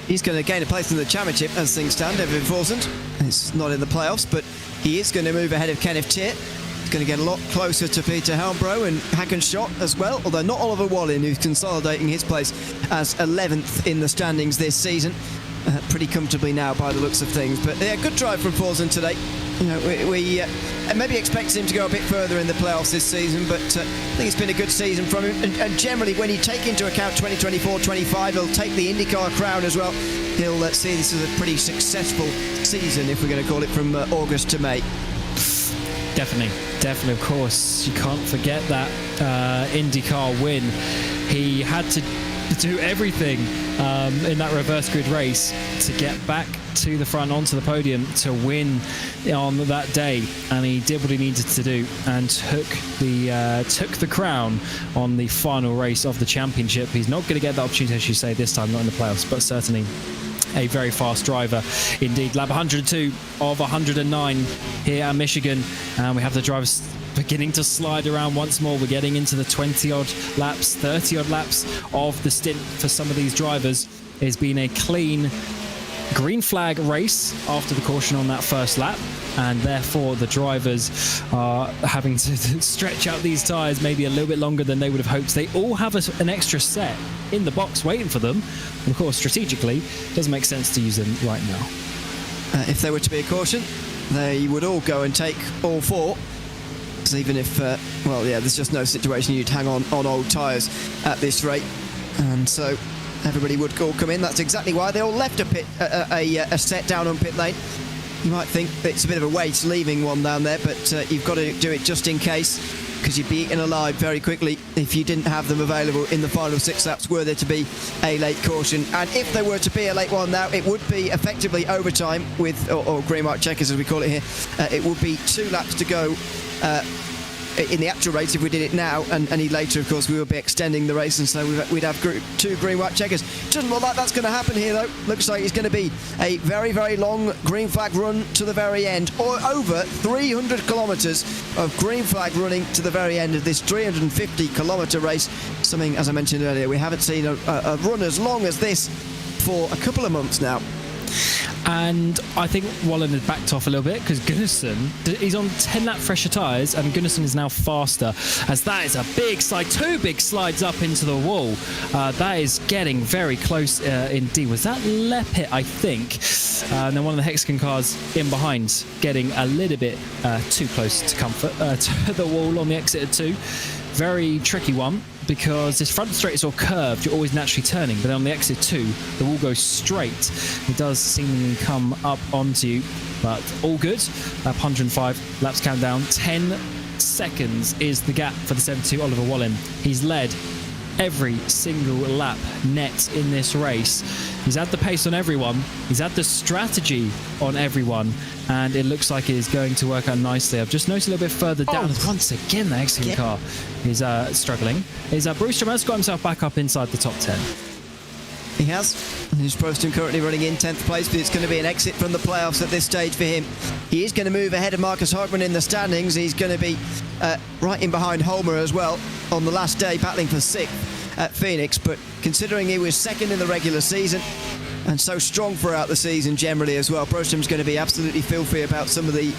He's going to gain a place in the championship as things stand, Evan Forsland. It's not in the playoffs, but he is going to move ahead of Kenneth Tiert. He's going to get a lot closer to Peter Helmbro and Hackenschott as well, although not Oliver Bohlin, who's consolidating his place as 11th in the standings this season. Pretty comfortably now by the looks of things. But yeah, good drive from Forsland today. We maybe expected him to go a bit further in the playoffs this season, but I think it's been a good season from him. And generally, when you take into account 2024-25, he'll take the IndyCar crown as well. He'll see this as a pretty successful season, if we're going to call it, from August to May. Definitely, of course. You can't forget that IndyCar win. He had to do everything in that reverse grid race to get back to the front onto the podium to win on that day, and he did what he needed to do and took the crown on the final race of the championship. He's not going to get that opportunity, as you say, this time, not in the playoffs, but certainly a very fast driver indeed. Lap 102 of 109 here at Michigan, and we have the drivers beginning to slide around once more. We're getting into the 20-odd laps, 30-odd laps of the stint for some of these drivers. It's been a clean green flag race after the caution on that first lap, and therefore the drivers are having to stretch out these tyres maybe a little bit longer than they would have hoped. They all have an extra set in the box waiting for them. And of course, strategically, it doesn't make sense to use them right now. If there were to be a caution, they would all go and take all four. Because even if, there's just no situation you'd hang on old tyres at this rate. And so everybody would all come in. That's exactly why they all left a set down on pit lane. You might think it's a bit of a waste leaving one down there, but you've got to do it just in case, because you'd be eaten alive very quickly if you didn't have them available in the final 6 laps were there to be a late caution. And if there were to be a late one now, it would be effectively overtime with, or green white checkers as we call it here. It would be 2 laps to go in the actual race if we did it now, and any later, of course, we would be extending the race, and so we'd have 2 green white checkers. Doesn't look like that's going to happen here, though. Looks like it's going to be a very, very long green flag run to the very end, or over 300 kilometres of green flag running to the very end of this 350-kilometre race. Something, as I mentioned earlier, we haven't seen a run as long as this for a couple of months now. And I think Bohlin had backed off a little bit because Gunnarsson, he's on 10-lap fresher tyres, and Gunnarsson is now faster, as that is a big slide, 2 big slides up into the wall. That is getting very close indeed. Was that Lepit, I think? And then one of the Hexagon cars in behind getting a little bit too close to comfort to the wall on the exit of 2. Very tricky one, because this front straight is all curved, you're always naturally turning, but then on the exit 2, the wall goes straight. It does seemingly come up onto you, but all good. 105 laps countdown. 10 seconds is the gap for the 72 Oliver Bohlin. He's led every single lap net in this race. He's had the pace on everyone, he's had the strategy on everyone, and it looks like it is going to work out nicely. I've just noticed a little bit further down, once again the Hexagon car is struggling. Brewstrom has got himself back up inside the top 10. He has. He's Brewstrom currently running in 10th place, but it's going to be an exit from the playoffs at this stage for him. He is going to move ahead of Marcus Hogman in the standings. He's going to be right in behind Holmer as well on the last day, battling for 6th at Phoenix. But considering he was 2nd in the regular season and so strong throughout the season generally as well, Brewstrom's going to be absolutely filthy about some of the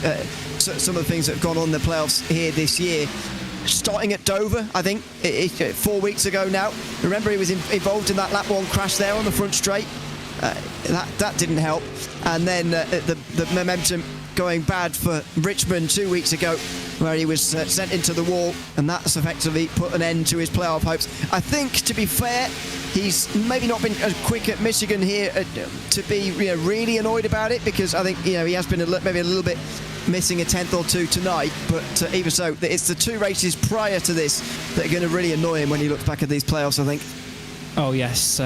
things that have gone on in the playoffs here this year. Starting at Dover, I think, 4 weeks ago now. Remember, he was involved in that lap 1 crash there on the front straight. That didn't help. And then the momentum going bad for Richmond 2 weeks ago, where he was sent into the wall, and that's effectively put an end to his playoff hopes. I think, to be fair, he's maybe not been as quick at Michigan here to be really annoyed about it, because I think he has been maybe a little bit missing a 10th or 2 tonight, but even so, it's the 2 races prior to this that are going to really annoy him when he looks back at these playoffs, I think. Oh yes,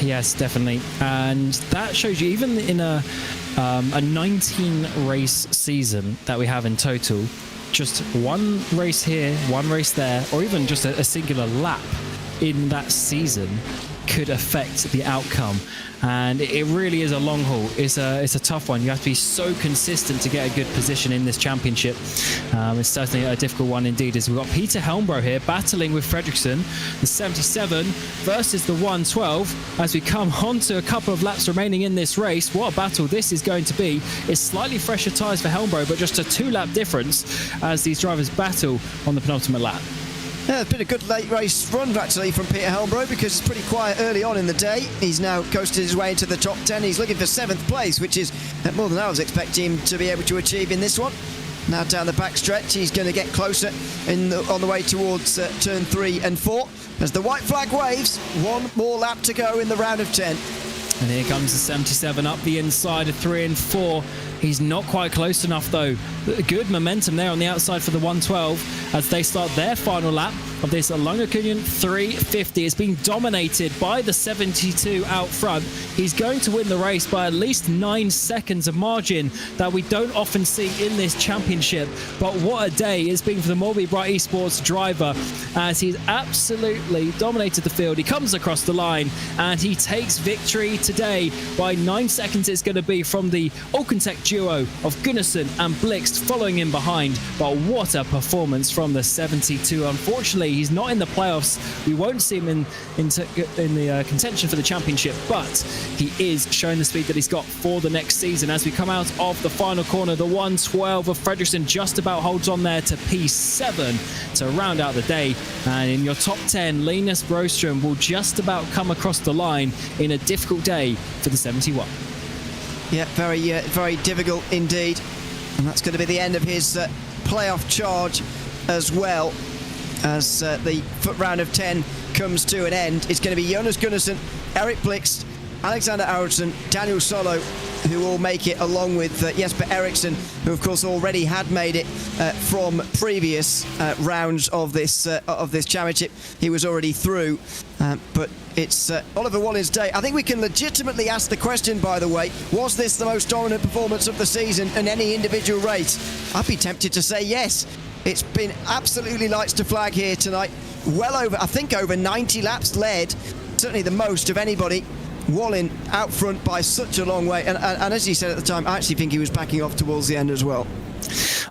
yes, definitely. And that shows you, even in a 19 race season that we have in total, just 1 race here, 1 race there, or even just a singular lap in that season could affect the outcome. And it really is a long haul. It's a tough one. You have to be so consistent to get a good position in this championship. It's certainly a difficult one indeed, as we've got Peter Helmbro here battling with Fredriksson, the 77 versus the 112, as we come on to a couple of laps remaining in this race. What a battle this is going to be. It's slightly fresher tyres for Helmbro, but just a 2-lap difference as these drivers battle on the penultimate lap. Yeah, it's been a good late race run actually from Peter Helmbro, because it's pretty quiet early on in the day. He's now coasted his way into the top 10. He's looking for 7th place, which is more than I was expecting him to be able to achieve in this one. Now down the back stretch, he's going to get closer on the way towards turn 3 and 4. As the white flag waves, 1 more lap to go in the round of 10. And here comes the 77 up the inside of 3 and 4. He's not quite close enough though. Good momentum there on the outside for the 112 as they start their final lap of this Lagerkungen 350. It's being dominated by the 72 out front. He's going to win the race by at least 9 seconds of margin that we don't often see in this championship. But what a day it's been for the Morby Bright Esports driver, as he's absolutely dominated the field. He comes across the line and he takes victory today by 9 seconds. It's going to be from the Alcantech duo of Gunnarsson and Blixt following in behind. But what a performance from the 72. Unfortunately, he's not in the playoffs. We won't see him in the contention for the championship, but he is showing the speed that he's got for the next season. As we come out of the final corner, the 112 of Fredriksson just about holds on there to P7 to round out the day. And in your top 10, Linus Broström will just about come across the line in a difficult day for the 71. Yeah, very difficult indeed. And that's going to be the end of his playoff charge as well, as the foot round of 10 comes to an end. It's going to be Jonas Gunnarsson, Eric Blixt, Alexander Aronson, Daniel Solo, who all make it, along with Jesper Eriksson, who of course already had made it from previous rounds of this championship. He was already through, but it's Oliver Wallin's day. I think we can legitimately ask the question, by the way, was this the most dominant performance of the season in any individual race? I'd be tempted to say yes. It's been absolutely lights to flag here tonight. Well over, I think, over 90 laps led, certainly the most of anybody. Wallin out front by such a long way, and as he said at the time, I actually think he was backing off towards the end as well.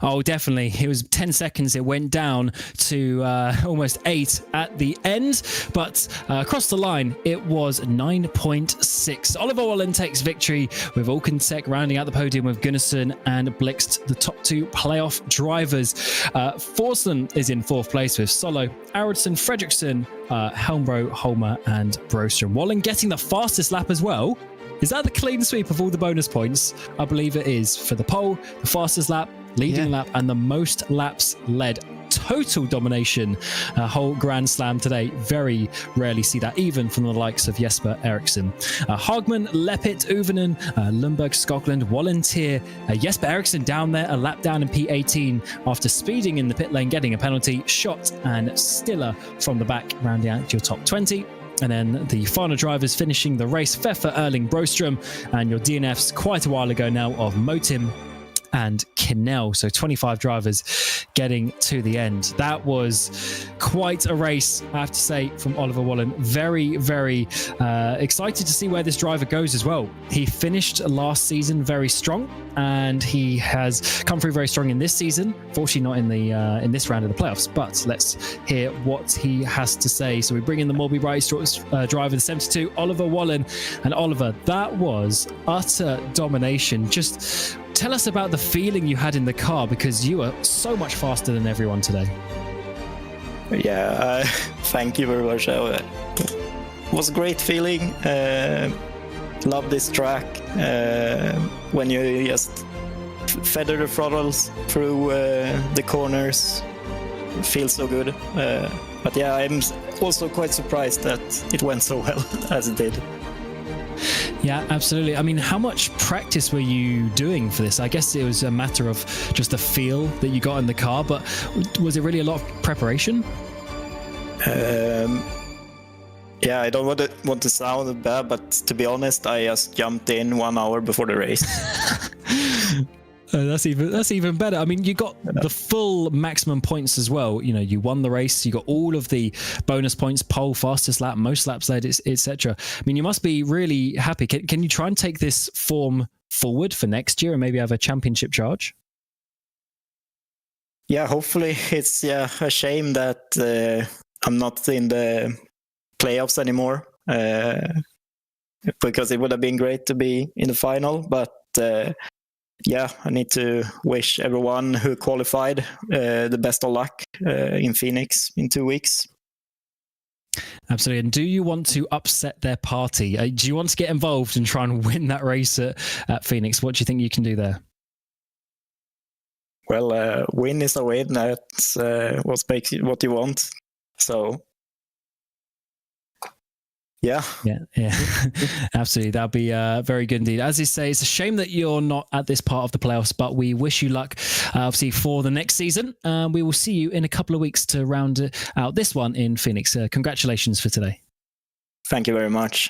Oh, definitely. It was 10 seconds. It went down to almost 8 at the end. But across the line, it was 9.6. Oliver Wallin takes victory, with Alkentek rounding out the podium with Gunnarsson and Blixt, the top 2 playoff drivers. Forsland is in 4th place with Solo, Aronson, Fredriksson, Helmbro, Holmer and Broström. Wallin getting the fastest lap as well. Is that the clean sweep of all the bonus points? I believe it is. For the pole, the fastest lap, leading lap, and the most laps led. Total domination, whole Grand Slam today. Very rarely see that, even from the likes of Jesper Eriksson. Hagman, Leppit, Uvenen, Lundberg, Skoglund, Volunteer, Jesper Eriksson down there, a lap down in P18 after speeding in the pit lane, getting a penalty. Schott and Stiller from the back, rounding out your top 20. And then the final drivers finishing the race, Pfeffer, Erling, Broström, and your DNFs quite a while ago now of Motim and Kinnell. So 25 drivers getting to the end. That was quite a race, I have to say, from Oliver Wallin. Very excited to see where this driver goes as well. He finished last season very strong, and he has come through very strong in this season. Fortunately not in this round of the playoffs, but let's hear what he has to say. So we bring in the Morby Bright driver, the 72, Oliver Wallin. And Oliver, that was utter domination. Just tell us about the feeling you had in the car, because you were so much faster than everyone today. Yeah, thank you very much. It was a great feeling. Love this track. When you just feather the throttles through the corners, it feels so good. But yeah, I'm also quite surprised that it went so well as it did. Yeah, absolutely. I mean, how much practice were you doing for this? I guess it was a matter of just the feel that you got in the car, but was it really a lot of preparation? Yeah, I don't want to sound bad, but to be honest, I just jumped in 1 hour before the race. That's even better. I mean, you got the full maximum points as well. You know, you won the race. You got all of the bonus points: pole, fastest lap, most laps led, etc. I mean, you must be really happy. Can you try and take this form forward for next year and maybe have a championship charge? Yeah, hopefully. It's a shame that I'm not in the playoffs anymore, because it would have been great to be in the final, but. Yeah, I need to wish everyone who qualified the best of luck in Phoenix in 2 weeks. Absolutely. And do you want to upset their party? Do you want to get involved and try and win that race at Phoenix? What do you think you can do there? Well, win is a win. That's what you want. So. Yeah, absolutely. That'll be very good indeed. As you say, it's a shame that you're not at this part of the playoffs, but we wish you luck, obviously, for the next season. We will see you in a couple of weeks to round out this one in Phoenix. Congratulations for today. Thank you very much.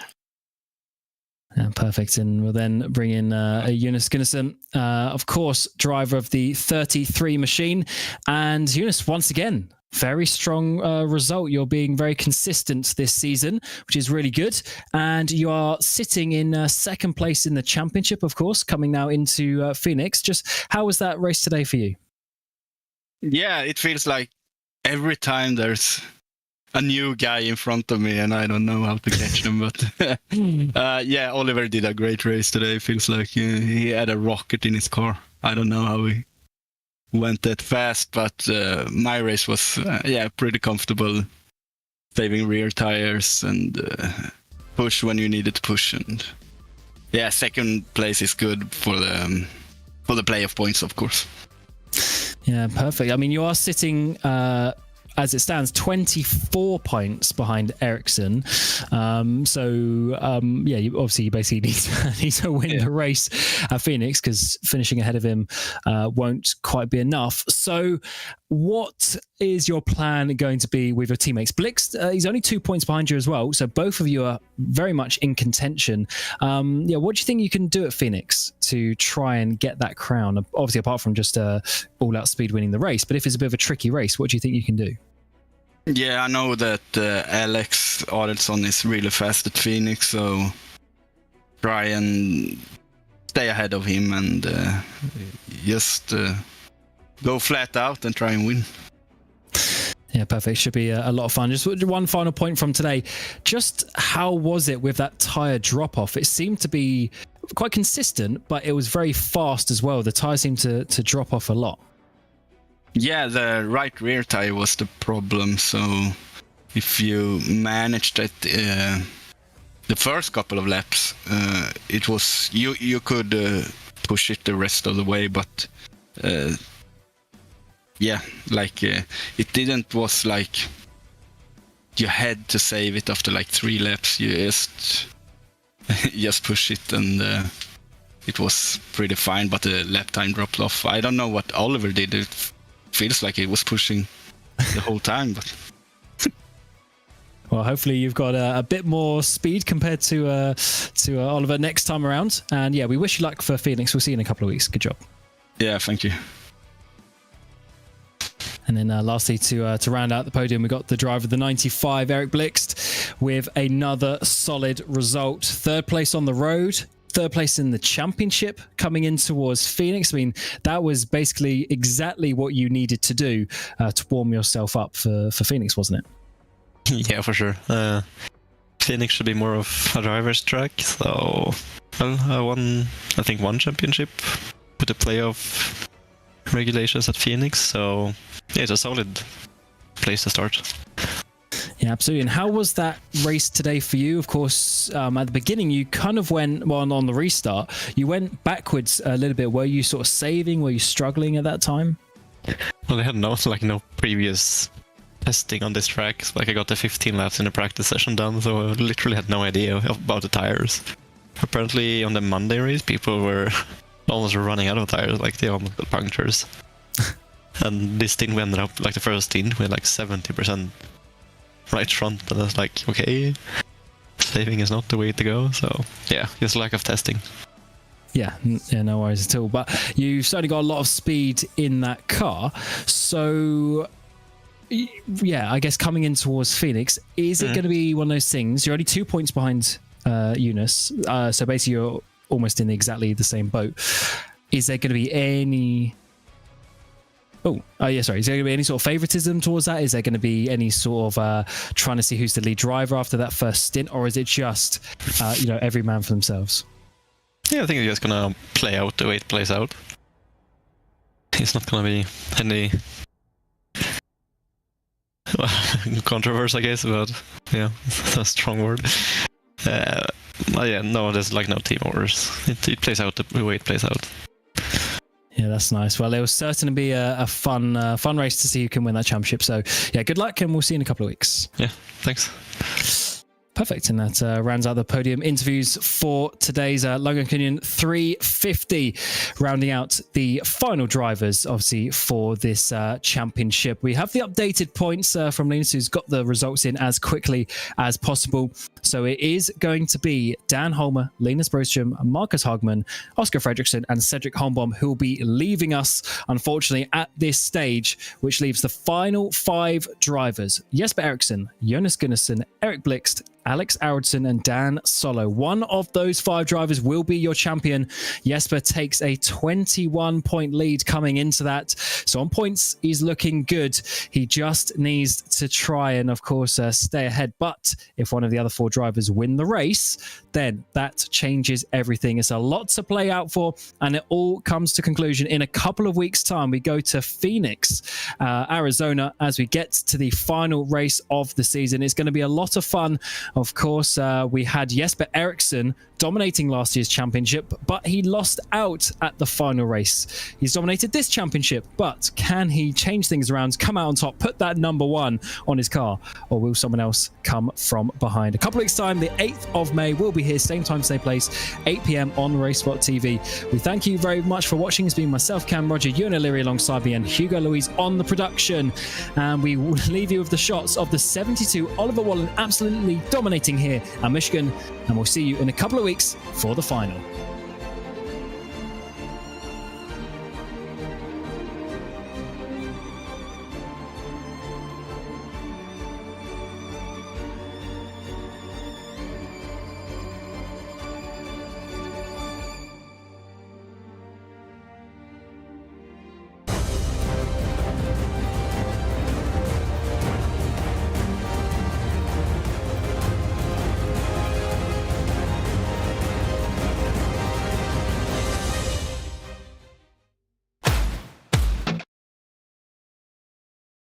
Perfect. And we'll then bring in Jonas Gunnarsson, of course, driver of the 33 machine. And Jonas, once again, Very strong result. You're being very consistent this season, which is really good. And you are sitting in second place in the championship, of course, coming now into Phoenix. Just how was that race today for you? Yeah, it feels like every time there's a new guy in front of me and I don't know how to catch them. But yeah, Oliver did a great race today. Feels like he had a rocket in his car. I don't know how he went that fast, but my race was pretty comfortable, saving rear tires and push when you needed to push. And yeah, second place is good for the playoff points, of course. Yeah, perfect. I mean, you are sitting as it stands 24 points behind Ericsson. You basically need to win the race at Phoenix, because finishing ahead of him won't quite be enough. So what is your plan going to be with your teammates? Blixt, he's only 2 points behind you as well, so both of you are very much in contention. What do you think you can do at Phoenix to try and get that crown? Obviously, apart from just all-out speed winning the race, but if it's a bit of a tricky race, what do you think you can do? Yeah, I know that Alex Adelsson is really fast at Phoenix, so try and stay ahead of him and just go flat out and try and win. Yeah, perfect. Should be a lot of fun. Just one final point from today. Just how was it with that tyre drop-off? It seemed to be quite consistent, but it was very fast as well. The tyre seemed to drop off a lot. Yeah, the right rear tire was the problem. So if you managed that the first couple of laps, it was you could push it the rest of the way, but it didn't was like you had to save it after like 3 laps. You just push it, and it was pretty fine, but the lap time dropped off. I don't know what Oliver did. It feels like he was pushing the whole time, but well, hopefully you've got a bit more speed compared to Oliver next time around. And yeah, we wish you luck for Phoenix. We'll see you in a couple of weeks. Good job. Yeah, thank you. And then lastly, to round out the podium, we got the driver of the 95, Eric Blixt, with another solid result. Third place on the road, third place in the championship, coming in towards Phoenix. I mean, that was basically exactly what you needed to do to warm yourself up for Phoenix, wasn't it? Yeah, for sure. Phoenix should be more of a driver's track. So, I won, I think, one championship with the playoff regulations at Phoenix. So, yeah, it's a solid place to start. Yeah, absolutely. And how was that race today for you? Of course, at the beginning, you kind of went, on the restart, you went backwards a little bit. Were you sort of saving? Were you struggling at that time? Well, they had no previous testing on this track. Like, I got the 15 laps in the practice session done, so I literally had no idea about the tires. Apparently, on the Monday race, people were almost running out of tires, like they almost got punctures. And this stint, we ended up, like the first stint, with like 70% right front, and I was like, okay, saving is not the way to go. So yeah, just lack of testing. Yeah, no worries at all. But you've certainly got a lot of speed in that car. So yeah, I guess coming in towards Phoenix, is it going to be one of those things? You're only 2 points behind Eunice, so basically you're almost in exactly the same boat. Is there going to be any... Is there going to be any sort of favoritism towards that? Is there going to be any sort of trying to see who's the lead driver after that first stint, or is it just every man for themselves? Yeah, I think it's just gonna play out the way it plays out. It's not gonna be any controversy, I guess, but yeah, that's a strong word. There's like no team orders. It plays out the way it plays out. Yeah, that's nice. Well, it will certainly be a fun race to see who can win that championship. So, yeah, good luck, and we'll see you in a couple of weeks. Yeah, thanks. Perfect, and that rounds out the podium interviews for today's Lagerkungen 350, rounding out the final drivers, obviously, for this championship. We have the updated points from Linus, who's got the results in as quickly as possible. So it is going to be Dan Holmer, Linus Broström, Marcus Hagman, Oscar Fredriksson, and Cedric Holmbaum who will be leaving us, unfortunately, at this stage, which leaves the final 5 drivers: Jesper Eriksson, Jonas Gunnarsson, Eric Blixt, Alex Aronson, and Dan Solo. One of those 5 drivers will be your champion. Jesper takes a 21-point lead coming into that. So on points, he's looking good. He just needs to try and, of course, stay ahead. But if one of the other 4 drivers win the race, then that changes everything. It's a lot to play out for, and it all comes to conclusion in a couple of weeks' time. We go to Phoenix, Arizona, as we get to the final race of the season. It's going to be a lot of fun. Of course, we had Jesper Eriksson dominating last year's championship, but he lost out at the final race. He's dominated this championship, but can he change things around, come out on top, put that number 1 on his car, or will someone else come from behind? A couple of weeks' time, the 8th of May, we'll be here, same time, same place, 8 p.m. on RaceSpotTV. We thank you very much for watching. It's been myself, Cam Roger, Ewan O'Leary alongside me, and Hugo Louise on the production. And we will leave you with the shots of the 72 Oliver Bohlin absolutely dominating here at Michigan, and we'll see you in a couple of weeks for the final.